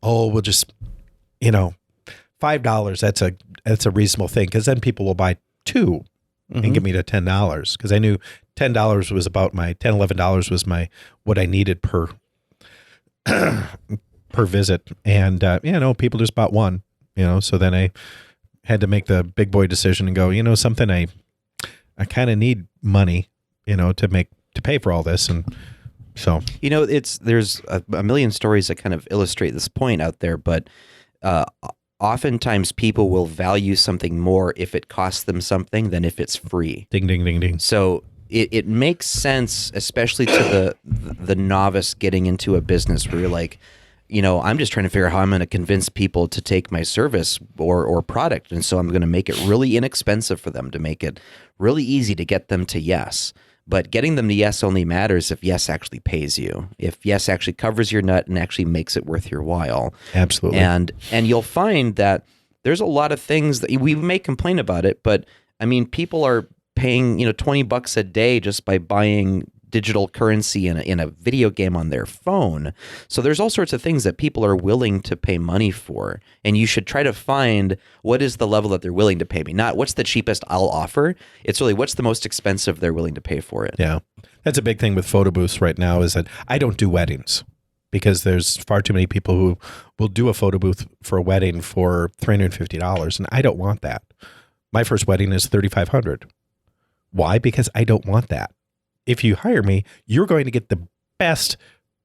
we'll just, $5. That's a reasonable thing, because then people will buy two and give me the $10, because I knew $10 was about $11 was what I needed per visit, and people just bought one, So then I had to make the big boy decision and go, something I kind of need money, to pay for all this, and. So there's a million stories that kind of illustrate this point out there, but oftentimes people will value something more if it costs them something than if it's free. Ding, ding, ding, ding. So it makes sense, especially to the novice getting into a business where you're like, I'm just trying to figure out how I'm going to convince people to take my service or product, and so I'm going to make it really inexpensive for them, to make it really easy to get them to yes. But getting them to yes only matters if yes actually pays you, if yes actually covers your nut and actually makes it worth your while. Absolutely. And you'll find that there's a lot of things that we may complain about it, but I mean, people are paying $20 a day just by buying digital currency in a video game on their phone. So there's all sorts of things that people are willing to pay money for, and you should try to find what is the level that they're willing to pay me. Not what's the cheapest I'll offer. It's really what's the most expensive they're willing to pay for it. Yeah. That's a big thing with photo booths right now is that I don't do weddings because there's far too many people who will do a photo booth for a wedding for $350, and I don't want that. My first wedding is $3,500. Why? Because I don't want that. If you hire me, you're going to get the best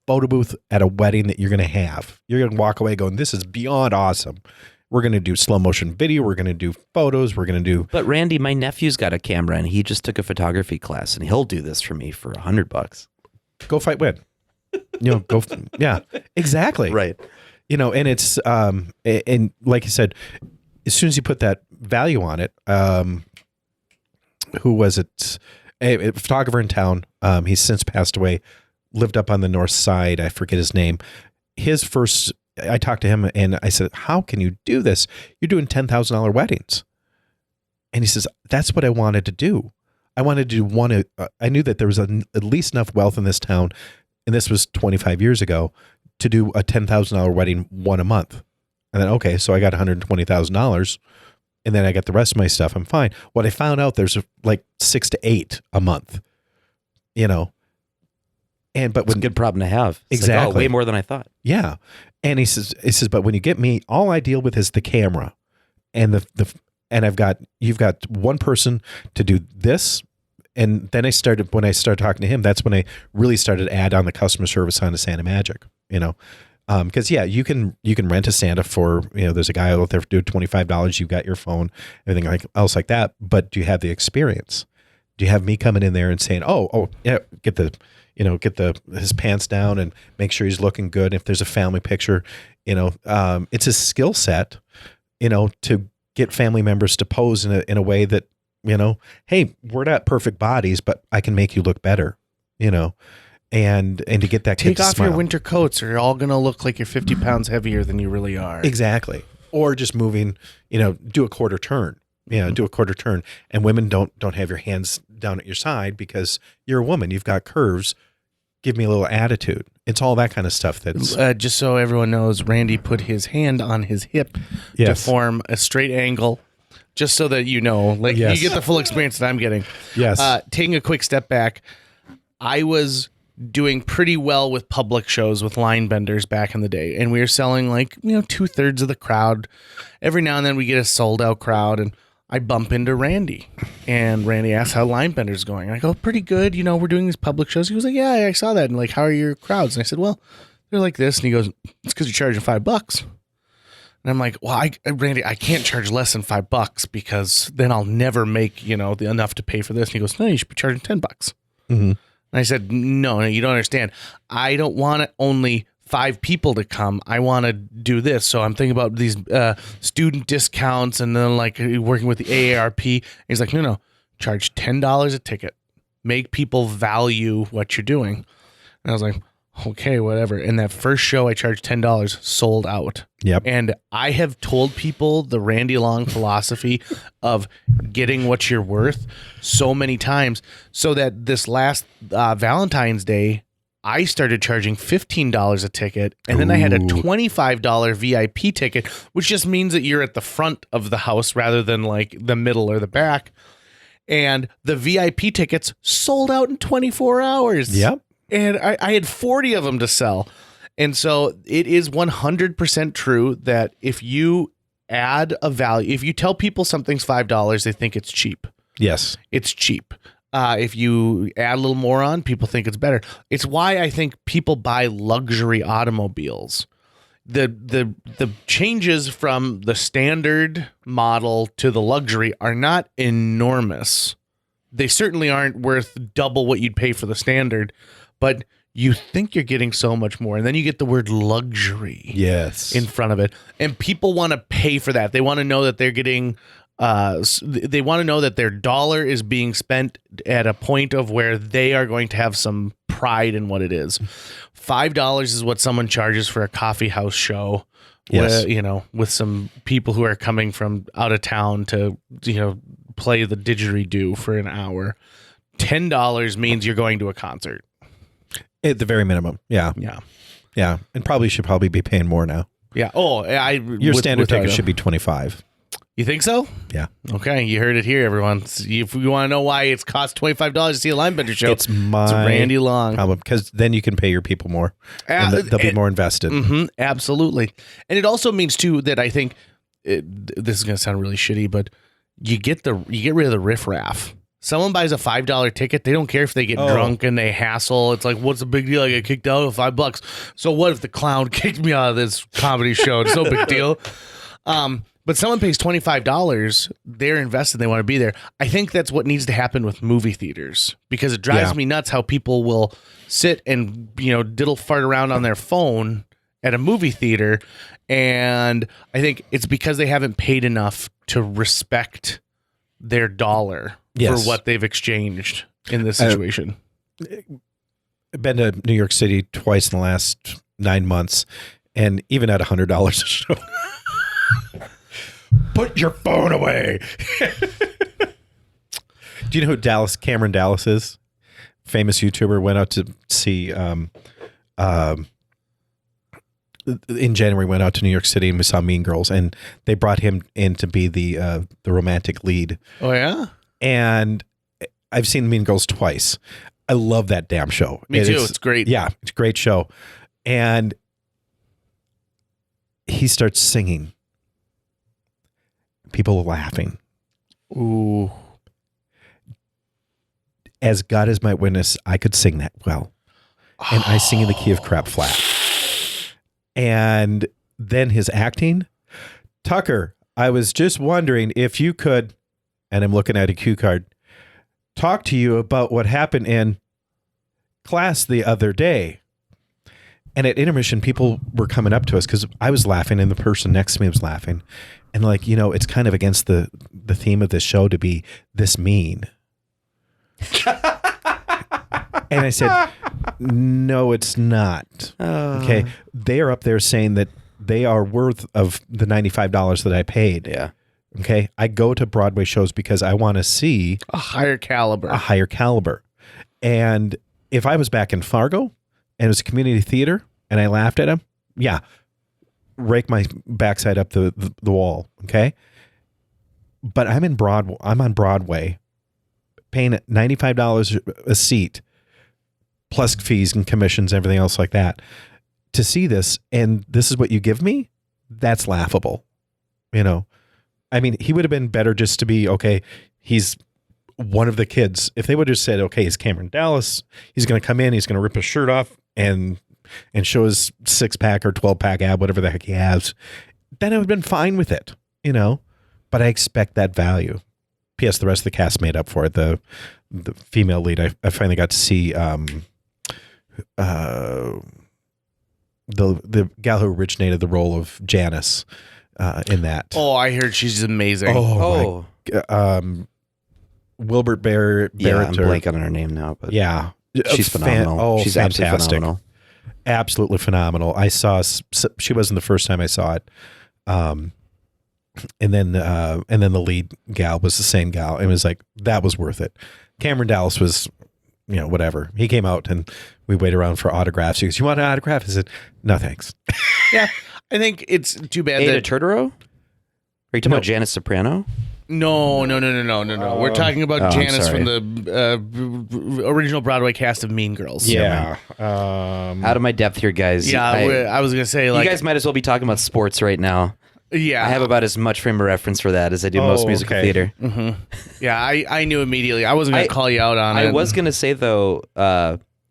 photo booth at a wedding that you're going to have. You're going to walk away going, this is beyond awesome. We're going to do slow motion video. We're going to do photos. We're going to do. But Randy, my nephew's got a camera and he just took a photography class and he'll do this for me for $100. Go fight win. Yeah, exactly. Right. And it's, and like you said, as soon as you put that value on it, who was it? A photographer in town. He's since passed away, lived up on the north side. I forget his name. I talked to him and I said, how can you do this? You're doing $10,000 weddings. And he says, that's what I wanted to do. I wanted to do I knew that there was at least enough wealth in this town, and this was 25 years ago, to do a $10,000 wedding one a month. And then, okay, so I got $120,000, and then I got the rest of my stuff. I'm fine. What I found out, there's like 6 to 8 a month, but It's a good problem to have. It's Exactly. like, way more than I thought. Yeah. And he says, but when you get me, all I deal with is the camera and you've got one person to do this. And then when I started talking to him, that's when I really started to add on the customer service on the Santa Magic, because you can rent a Santa for, there's a guy out there doing $25. You've got your phone, everything else like that. But do you have the experience? Do you have me coming in there and saying, oh yeah, get his pants down and make sure he's looking good. If there's a family picture, it's a skill set, to get family members to pose in a way that, hey, we're not perfect bodies, but I can make you look better, and to get that kid Take to off smile. your winter coats or you're all going to look like you're 50 pounds heavier than you really are. Exactly. Or just moving, do a quarter turn. Do a quarter turn. And women don't have your hands down at your side because you're a woman. You've got curves. Give me a little attitude. It's all that kind of stuff. That's just so everyone knows, Randy put his hand on his hip to form a straight angle, just so that you Yes. you get the full experience that I'm getting. yes. Taking a quick step back, I was doing pretty well with public shows with line benders back in the day, and we were selling 2/3 of the crowd. Every now and then we get a sold out crowd, and I bump into Randy, and Randy asks how line bender's going. I go, pretty good. We're doing these public shows. He was like, yeah, I saw that. And how are your crowds? And I said, well, they're like this. And he goes, it's because you're charging $5. And I'm like, well, Randy, I can't charge less than $5 because then I'll never make, enough to pay for this. And he goes, no, you should be charging $10. Mm-hmm. And I said, no, you don't understand. I don't want only 5 people to come. I want to do this. So I'm thinking about these student discounts and then working with the AARP. And he's like, no, charge $10 a ticket. Make people value what you're doing. And I was like, okay, whatever. And that first show I charged $10, sold out. Yep. And I have told people the Randy Long philosophy of getting what you're worth so many times, so that this last Valentine's Day, I started charging $15 a ticket, and then I had a $25 VIP ticket, which just means that you're at the front of the house rather than the middle or the back. And the VIP tickets sold out in 24 hours. Yep. And I had 40 of them to sell. And so it is 100% true that if you add a value, if you tell people something's $5, they think it's cheap. Yes. It's cheap. If you add a little more on, people think it's better. It's why I think people buy luxury automobiles. The changes from the standard model to the luxury are not enormous. They certainly aren't worth double what you'd pay for the standard, but you think you're getting so much more. And then you get the word luxury in front of it. And people want to pay for that. They want to know that they're getting... they want to know that their dollar is being spent at a point of where they are going to have some pride in what it is. $5 is what someone charges for a coffee house show. Yes. With some people who are coming from out of town to, play the didgeridoo for an hour. $10 means you're going to a concert. At the very minimum. Yeah. Yeah. Yeah. And probably should be paying more now. Yeah. Oh, Your standard ticket should be 25. You think so? Yeah. Okay, you heard it here, everyone. If you want to know why it's cost $25 to see a Linebender show, It's my Randy Long. problem, because then you can pay your people more. And they'll be more invested. Absolutely. And it also means too that I think this is going to sound really shitty, but you get rid of the riffraff. Someone buys a $5 ticket, they don't care if they get drunk and they hassle. It's like, what's the big deal? I get kicked out of $5. So what if the clown kicked me out of this comedy show? It's no big deal. But someone pays $25, they're invested, they want to be there. I think that's what needs to happen with movie theaters, because it drives me nuts how people will sit and, diddle fart around on their phone at a movie theater. And I think it's because they haven't paid enough to respect their dollar for what they've exchanged in this situation. I've been to New York City twice in the last 9 months, and even at $100 a show. Put your phone away. Do you know who Cameron Dallas is? Famous YouTuber. Went out to see in January, went out to New York City and we saw Mean Girls, and they brought him in to be the romantic lead. Oh yeah? And I've seen Mean Girls twice. I love that damn show. Me too. It's great. Yeah, it's a great show. And he starts singing. People are laughing. Ooh. As God is my witness, I could sing that well. And I sing in the key of crap flat. And then his acting. Tucker, I was just wondering if you could, and I'm looking at a cue card, talk to you about what happened in class the other day. And at intermission, people were coming up to us because I was laughing and the person next to me was laughing. And like, it's kind of against the theme of this show to be this mean. And I said, no, it's not. Okay. They are up there saying that they are worth of the $95 that I paid. Yeah. Okay. I go to Broadway shows because I want to see a higher caliber. And if I was back in Fargo and it was a community theater and I laughed at him, yeah, rake my backside up the wall. Okay. But I'm on Broadway paying $95 a seat plus fees and commissions, everything else like that to see this. And this is what you give me. That's laughable. I mean, he would have been better just to be, okay, he's one of the kids. If they would have said, okay, he's Cameron Dallas, he's going to come in, he's going to rip his shirt off and show his 6-pack or 12-pack ab, whatever the heck he has, then I would have been fine with it, but I expect that value. P.S. The rest of the cast made up for it. The female lead, I finally got to see the gal who originated the role of Janice in that. Oh, I heard she's amazing. Oh. Wilbert Barrett. Yeah, I'm blanking on her name now, but yeah, she's phenomenal. She's fantastic. absolutely phenomenal. Absolutely phenomenal. I saw. She wasn't the first time I saw it. And then the lead gal was the same gal. It was like, that was worth it. Cameron Dallas was, whatever. He came out and we waited around for autographs. He goes, "You want an autograph?" I said, "No, thanks." Yeah, I think it's too bad Ada that Turturro? Are you talking about Janice Soprano? No. We're talking about Janice from the original Broadway cast of Mean Girls. Yeah. Out of my depth here, guys. Yeah, I was gonna say, like, you guys might as well be talking about sports right now. Yeah, I have about as much frame of reference for that as I do most musical theater. Mm-hmm. Yeah, I knew immediately. I wasn't going to call you out on it. I was going to say, though,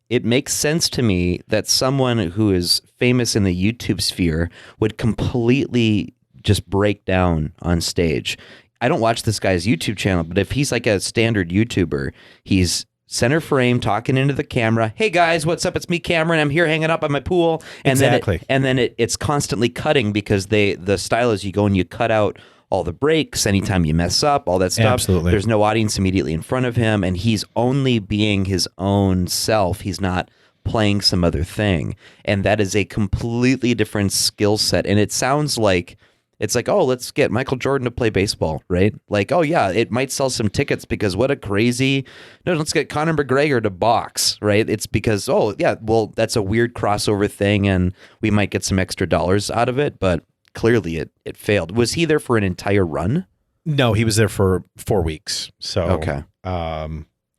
it makes sense to me that someone who is famous in the YouTube sphere would completely just break down on stage. I don't watch this guy's YouTube channel, but if he's like a standard YouTuber, he's center frame, talking into the camera. "Hey guys, what's up? It's me, Cameron. I'm here hanging up on my pool." And exactly. then it's constantly cutting because the style is you go and you cut out all the breaks anytime you mess up, all that stuff. Absolutely. There's no audience immediately in front of him, and he's only being his own self. He's not playing some other thing. And that is a completely different skill set. And it sounds like It's like, oh, let's get Michael Jordan to play baseball, right? Like, oh yeah, it might sell some tickets because what a crazy. No, let's get Conor McGregor to box, right? It's because, oh yeah, well, that's a weird crossover thing, and we might get some extra dollars out of it, but clearly it failed. Was he there for an entire run? No, he was there for 4 weeks. So Okay.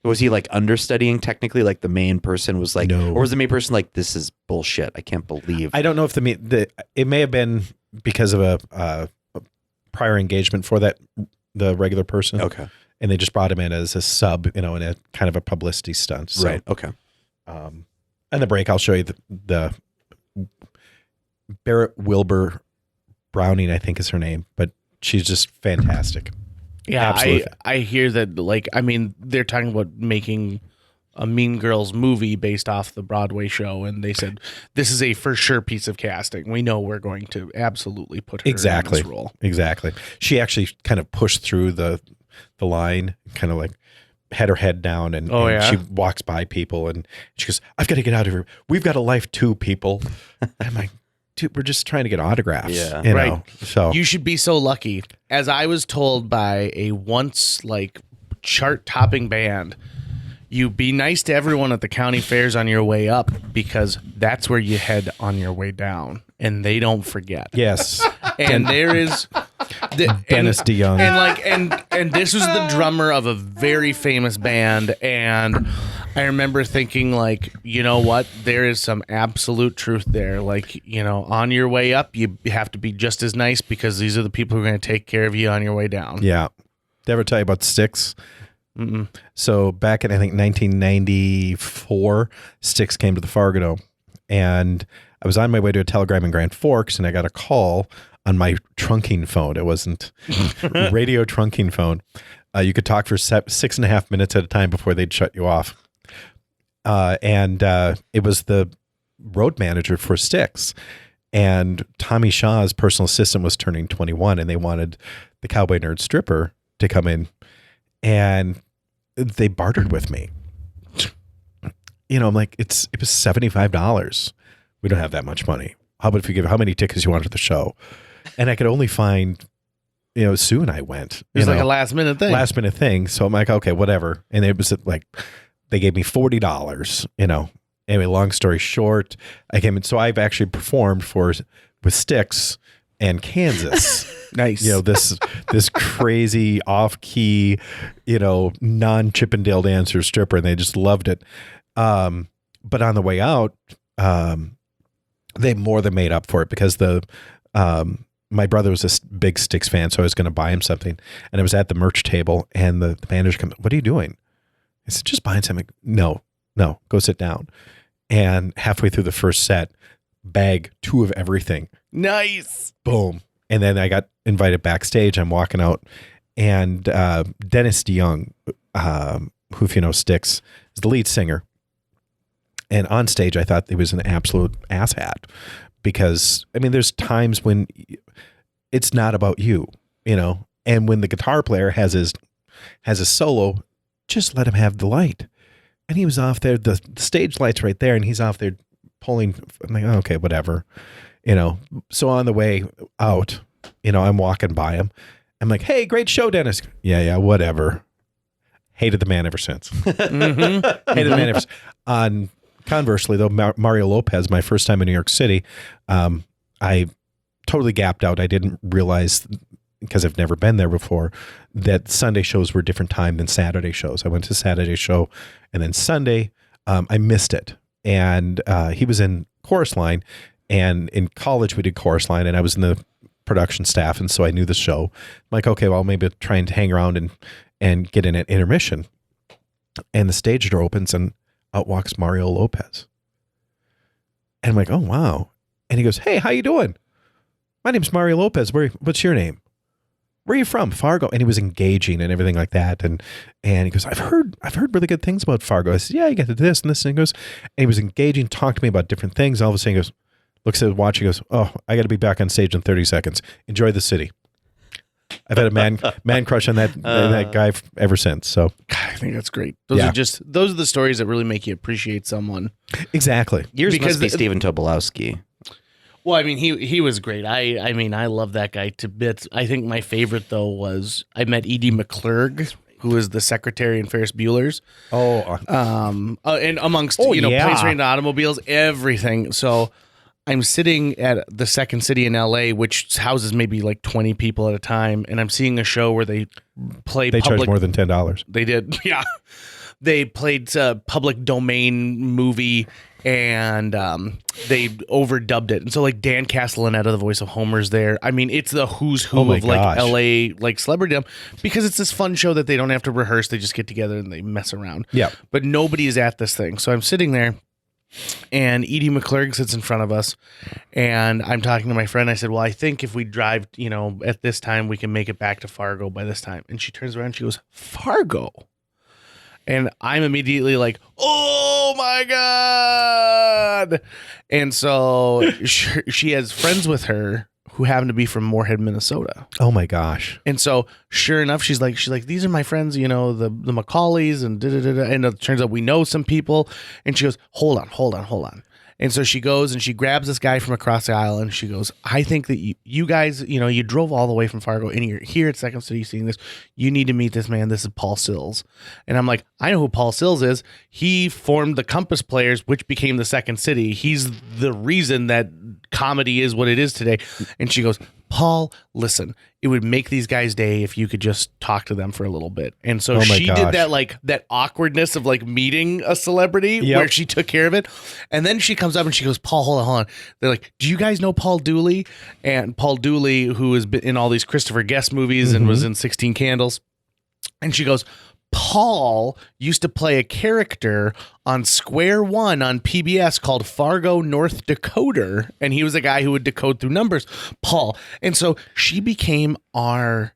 Was he like understudying technically? Like the main person was like, No. or was the main person like, this is bullshit. I can't believe. I don't know if it may have been because of a prior engagement for the regular person. Okay. And they just brought him in as a sub, in a kind of a publicity stunt. So, Right. Okay. And the break, I'll show you the Barrett Wilbur Browning, I think is her name, but she's just fantastic. Yeah, Absolutely. I hear that. Like, I mean, they're talking about making a Mean Girls movie based off the Broadway show, and they said this is a for sure piece of casting. We know we're going to absolutely put her in Exactly. this role. Exactly. She actually kind of pushed through the line, kind of like had her head down, and, Oh, and yeah? she walks by people and she goes, "I've got to get out of here. We've got a life too, people." I'm like, dude, we're just trying to get autographs. Yeah. you Right. know? So You should be so lucky. As I was told by a once like chart topping band, you be nice to everyone at the county fairs on your way up because that's where you head on your way down, and they don't forget. yes, And there is Dennis DeYoung. and this was the drummer of a very famous band, and I remember thinking, like, you know what, there is some absolute truth there. Like, you know, on your way up you have to be just as nice because these are the people who are going to take care of you on your way down. yeah. Did I ever tell you about Styx? Mm-mm. So back in, I think, 1994, Styx came to the Fargo, and I was on my way to a telegram in Grand Forks, and I got a call on my trunking phone. It wasn't radio trunking phone. You could talk for 6.5 minutes at a time before they'd shut you off. And it was the road manager for Styx. And Tommy Shaw's personal assistant was turning 21, and they wanted the Cowboy Nerd stripper to come in. And they bartered with me. You know, I'm like, it was $75. We don't have that much money. How about if you give how many tickets you want to the show? And I could only find, Sue and I went. It was like a last minute thing. So I'm like, okay, whatever. And it was like, they gave me $40, Anyway, long story short, I came in. So I've actually performed with Styx and Kansas. Nice. This crazy off key, non-Chippendale dancer stripper, and they just loved it. But on the way out, they more than made up for it because my brother was a big Styx fan, so I was going to buy him something, and I was at the merch table, and the manager comes, "What are you doing?" I said, "Just buying something." No, go sit down. And halfway through the first set, bag 2 of everything. Nice. Boom. And then I got invited backstage. I'm walking out, and Dennis DeYoung, who, if you know Styx, is the lead singer. And on stage, I thought he was an absolute asshat because, I mean, there's times when it's not about you, and when the guitar player has a solo, just let him have the light. And he was off there, the stage light's right there, and he's off there pulling. I'm like, oh, okay, whatever. So on the way out, I'm walking by him. I'm like, "Hey, great show, Dennis." Yeah, whatever. Hated the man ever since. Mm-hmm. Hated the man ever since. Conversely, though, Mario Lopez, my first time in New York City, I totally gapped out. I didn't realize, because I've never been there before, that Sunday shows were a different time than Saturday shows. I went to Saturday show, and then Sunday, I missed it. And he was in Chorus Line, and in college we did Chorus Line, and I was in the production staff, and so I knew the show. I'm like, okay, well, maybe try and hang around and get in at intermission. And the stage door opens, and out walks Mario Lopez. And I'm like, oh, wow. And he goes, "Hey, how you doing? My name's Mario Lopez. What's your name? Where are you from?" "Fargo." And he was engaging and everything like that. And he goes, I've heard really good things about Fargo. I said, "Yeah, you got this and this." And he was engaging, talked to me about different things. All of a sudden he goes, looks at his watch, he goes, "Oh, I got to be back on stage in 30 seconds. Enjoy the city." I've had a man crush on that guy ever since. So I think that's great. Those are the stories that really make you appreciate someone. exactly. Yours Because must be Stephen Tobolowsky. Well, I mean, he was great. I mean, I love that guy to bits. I think my favorite though was I met Edie McClurg, who is the secretary in Ferris Bueller's. And amongst place trained automobiles, everything. So I'm sitting at the Second City in LA, which houses maybe like 20 people at a time, and I'm seeing a show where they play. They charge more than $10. They did, yeah. They played a public domain movie, and they overdubbed it. And so like Dan Castellaneta, the voice of Homer's there. I mean, it's the who's who of like LA like celebrity because it's this fun show that they don't have to rehearse. They just get together and they mess around. Yeah. But nobody is at this thing. So I'm sitting there, and Edie McClurg sits in front of us, and I'm talking to my friend. I said, well, I think if we drive, at this time, we can make it back to Fargo by this time. And she turns around and she goes, Fargo? And I'm immediately like, oh my God. And so she has friends with her who happen to be from Moorhead, Minnesota. Oh my gosh. And so sure enough, she's like, these are my friends, the Macaulays and da-da-da-da. And it turns out we know some people. And she goes, hold on. And so she goes and she grabs this guy from across the aisle and she goes, I think that you guys, you drove all the way from Fargo and you're here at Second City seeing this. You need to meet this man. This is Paul Sills. And I'm like, I know who Paul Sills is. He formed the Compass Players, which became the Second City. He's the reason that comedy is what it is today. And she goes, Paul, listen, it would make these guys' day if you could just talk to them for a little bit. And so she did that awkwardness of like meeting a celebrity where she took care of it. And then she comes up and she goes, Paul, hold on. They're like, do you guys know Paul Dooley? And Paul Dooley, who has been in all these Christopher Guest movies and was in 16 Candles. And she goes, Paul used to play a character on Square One on PBS called Fargo North Decoder, and he was a guy who would decode through numbers, Paul. And so she became our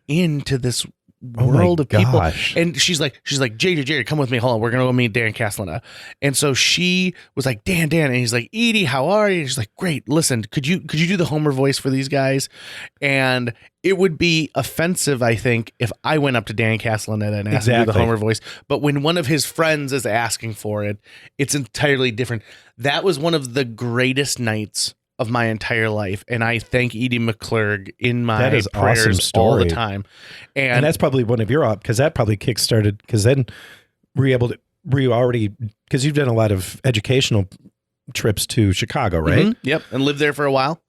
into this world of people. And she's like, JJ, come with me. Hold on. We're going to go meet Dan Castellaneta. And so she was like, Dan. And he's like, Edie, how are you? And she's like, great. Listen, could you do the Homer voice for these guys? And it would be offensive, I think, if I went up to Dan Castellaneta and asked him to do the Homer voice. But when one of his friends is asking for it, it's entirely different. That was one of the greatest nights of my entire life, and I thank Edie McClurg in my prayers awesome all the time. And that's probably one of your because that probably kickstarted, because then were you already, because you've done a lot of educational trips to Chicago, right? Mm-hmm. Yep, and lived there for a while.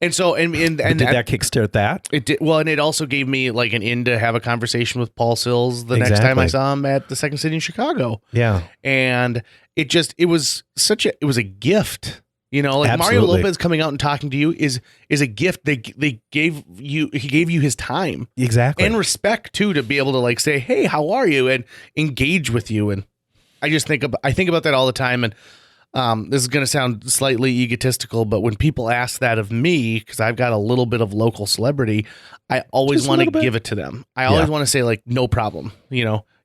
And so, and did that kickstart that? It did. Well, and it also gave me like an in to have a conversation with Paul Sills the next time I saw him at the Second City in Chicago. Yeah, and it was a gift. Like Absolutely. Mario Lopez coming out and talking to you is a gift. He gave you his time. Exactly. And respect too, to be able to like say, hey, how are you? And engage with you. And I think about that all the time. And this is going to sound slightly egotistical, but when people ask that of me, because I've got a little bit of local celebrity, I always want to give it to them. I always want to say like, no problem.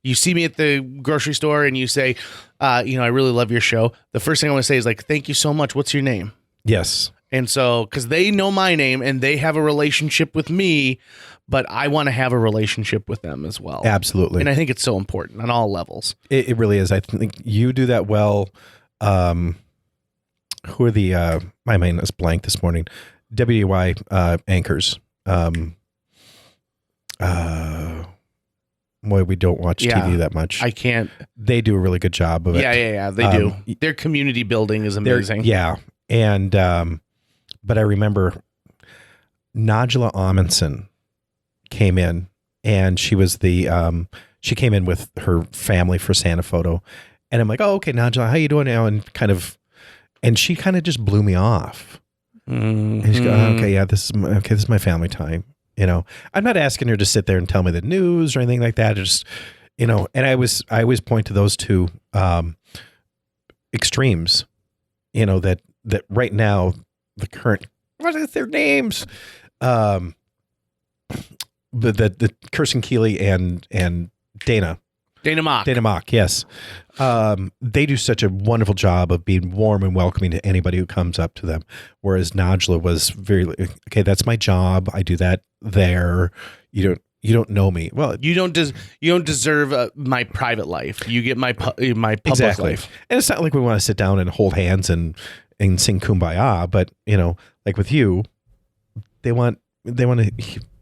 You see me at the grocery store and you say, I really love your show. The first thing I want to say is like, thank you so much. What's your name? Yes. And so, because they know my name and they have a relationship with me, but I want to have a relationship with them as well. Absolutely. And I think it's so important on all levels. It really is. I think you do that well. Who are the, my mind is blank this morning, WY anchors. Boy, we don't watch TV that much. I can't. They do a really good job of it. Yeah. They do. Their community building is amazing. Yeah. And, but I remember Najla Amundsen came in, and she was she came in with her family for Santa Photo. And I'm like, oh, okay, Najla, how you doing now? And she kind of just blew me off. Mm-hmm. And she goes, okay, yeah, this is my family time. I'm not asking her to sit there and tell me the news or anything like that. Just, and I always point to those two extremes, that right now, the current, what are their names? The Kirsten Keeley and Dana Mock, yes. They do such a wonderful job of being warm and welcoming to anybody who comes up to them. Whereas Najla was very, okay, that's my job. I do that there. You don't know me. Well, you don't deserve my private life. You get my public life. And it's not like we want to sit down and hold hands and and sing Kumbaya, but like with you, they want to.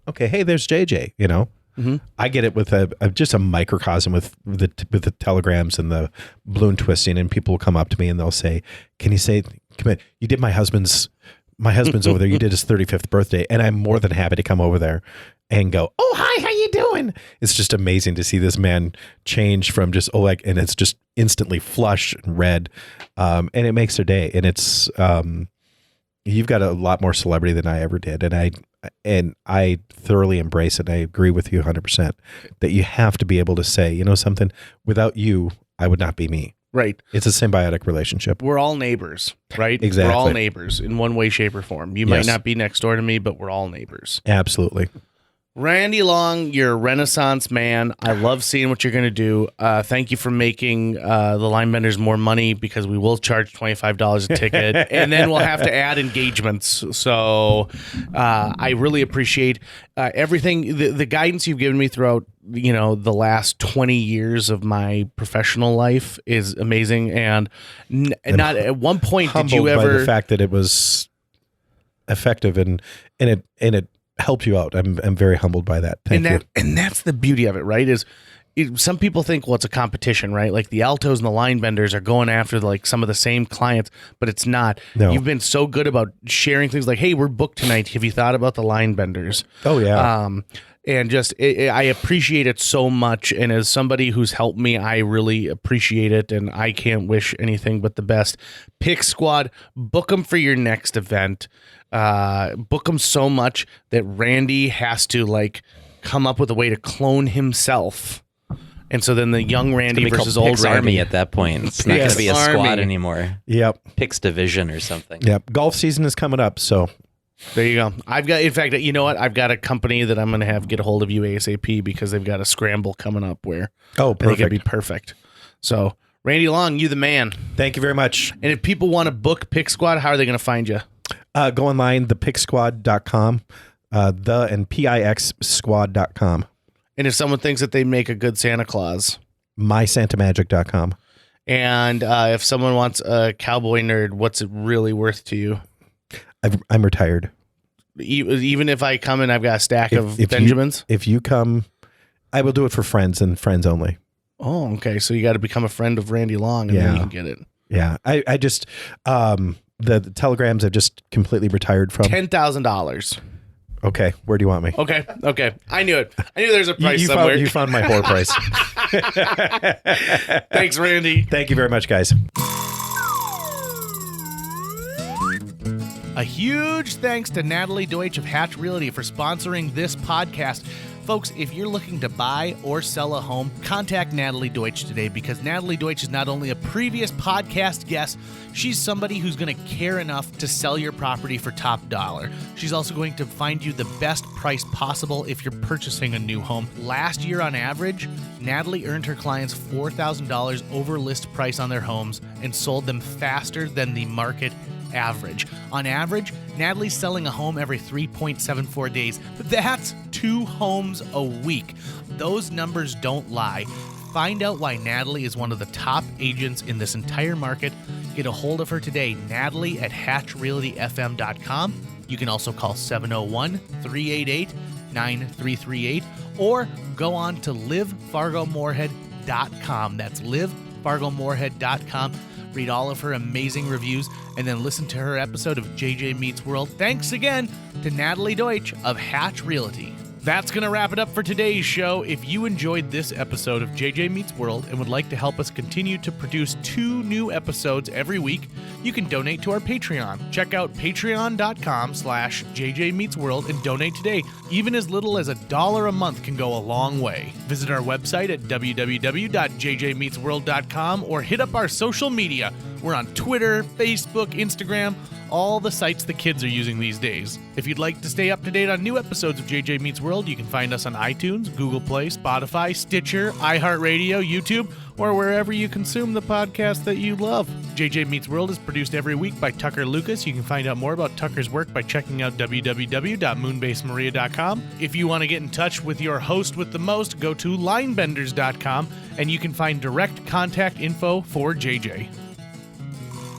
Okay, hey, there's JJ. I get it with just a microcosm with the telegrams and the balloon twisting, and people will come up to me and they'll say, "Can you say, come in, you did my husband's over there. You did his 35th birthday," and I'm more than happy to come over there and go, "Oh, hi, how you doing?" It's just amazing to see this man change from just and it's just instantly flush and red, and it makes their day. And it's you've got a lot more celebrity than I ever did, and I thoroughly embrace it. I agree with you 100% that you have to be able to say, something, without you, I would not be me. Right. It's a symbiotic relationship. We're all neighbors, right? Exactly. We're all neighbors in one way, shape, or form. You might not be next door to me, but we're all neighbors. Absolutely. Randy Long, you're a Renaissance man. I love seeing what you're going to do. Thank you for making the line benders more money, because we will charge $25 a ticket, and then we'll have to add engagements. So I really appreciate everything, the guidance you've given me throughout the last 20 years of my professional life is amazing. And not at one point did you ever by the fact that it was effective and it helped you out. I'm very humbled by that. Thank you. And that's the beauty of it, right? Some people think, well, it's a competition, right? Like the altos and the line benders are going after like some of the same clients, but it's not. No. You've been so good about sharing things like, hey, we're booked tonight. Have you thought about the line benders? Oh yeah. And just I appreciate it so much. And as somebody who's helped me, I really appreciate it. And I can't wish anything but the best. Pick Squad, book them for your next event. Book them so much that Randy has to come up with a way to clone himself. And so then the young Randy versus old Pix Randy. Army at that point. It's not going to be a squad Army. anymore. Yep. Pix Division or something. Yep. Golf season is coming up, so There you go. In fact, you know what? I've got a company that I'm going to have get a hold of you ASAP, because they've got a scramble coming up where oh, I think it'd perfect. be perfect. So Randy Long, you the man. Thank you very much. And if people want to book Pick Squad, how are they going to find you? Go online, thepicksquad.com, and PIXsquad.com. And if someone thinks that they make a good Santa Claus, mySantaMagic.com. and if someone wants a cowboy nerd, what's it really worth to you? I'm retired. Even if I come and I've got a stack of If Benjamins? if you come, I will do it for friends and friends only. Oh, okay. So you got to become a friend of Randy Long, and then Yeah. you can get it. Yeah. I just, the telegrams I've just completely retired from. $10,000. Okay. Where do you want me? Okay. I knew it. I knew there's a price you somewhere. found my whore price. Thanks, Randy. Thank you very much, guys. A huge thanks to Natalie Deutsch of Hatch Realty for sponsoring this podcast. Folks, if you're looking to buy or sell a home, contact Natalie Deutsch today, because Natalie Deutsch is not only a previous podcast guest, she's somebody who's going to care enough to sell your property for top dollar. She's also going to find you the best price possible if you're purchasing a new home. Last year, on average, Natalie earned her clients $4,000 over list price on their homes and sold them faster than the market average. On average, Natalie's selling a home every 3.74 days. That's 2 homes a week. Those numbers don't lie. Find out why Natalie is one of the top agents in this entire market. Get a hold of her today, Natalie at HatchRealtyFM.com. You can also call 701-388-9338 or go on to livefargomoorhead.com. That's livefargomoorhead.com. Read all of her amazing reviews, and then listen to her episode of JJ Meets World. Thanks again to Natalie Deutsch of Hatch Realty. That's going to wrap it up for today's show. If you enjoyed this episode of JJ Meets World and would like to help us continue to produce 2 new episodes every week, you can donate to our Patreon. Check out patreon.com/JJ Meets World and donate today. Even as little as $1 a month can go a long way. Visit our website at www.jjmeetsworld.com or hit up our social media. We're on Twitter, Facebook, Instagram, all the sites the kids are using these days. If you'd like to stay up to date on new episodes of JJ Meets World, you can find us on iTunes, Google Play, Spotify, Stitcher, iHeartRadio, YouTube, or wherever you consume the podcast that you love. JJ Meets World is produced every week by Tucker Lucas. You can find out more about Tucker's work by checking out www.moonbasemaria.com. If you want to get in touch with your host with the most, go to linebenders.com, and you can find direct contact info for JJ.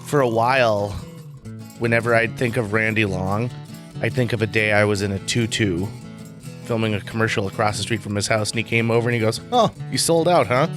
For a while, whenever I think of Randy Long, I think of a day I was in a tutu filming a commercial across the street from his house, and he came over and he goes, "Oh, you sold out, huh?"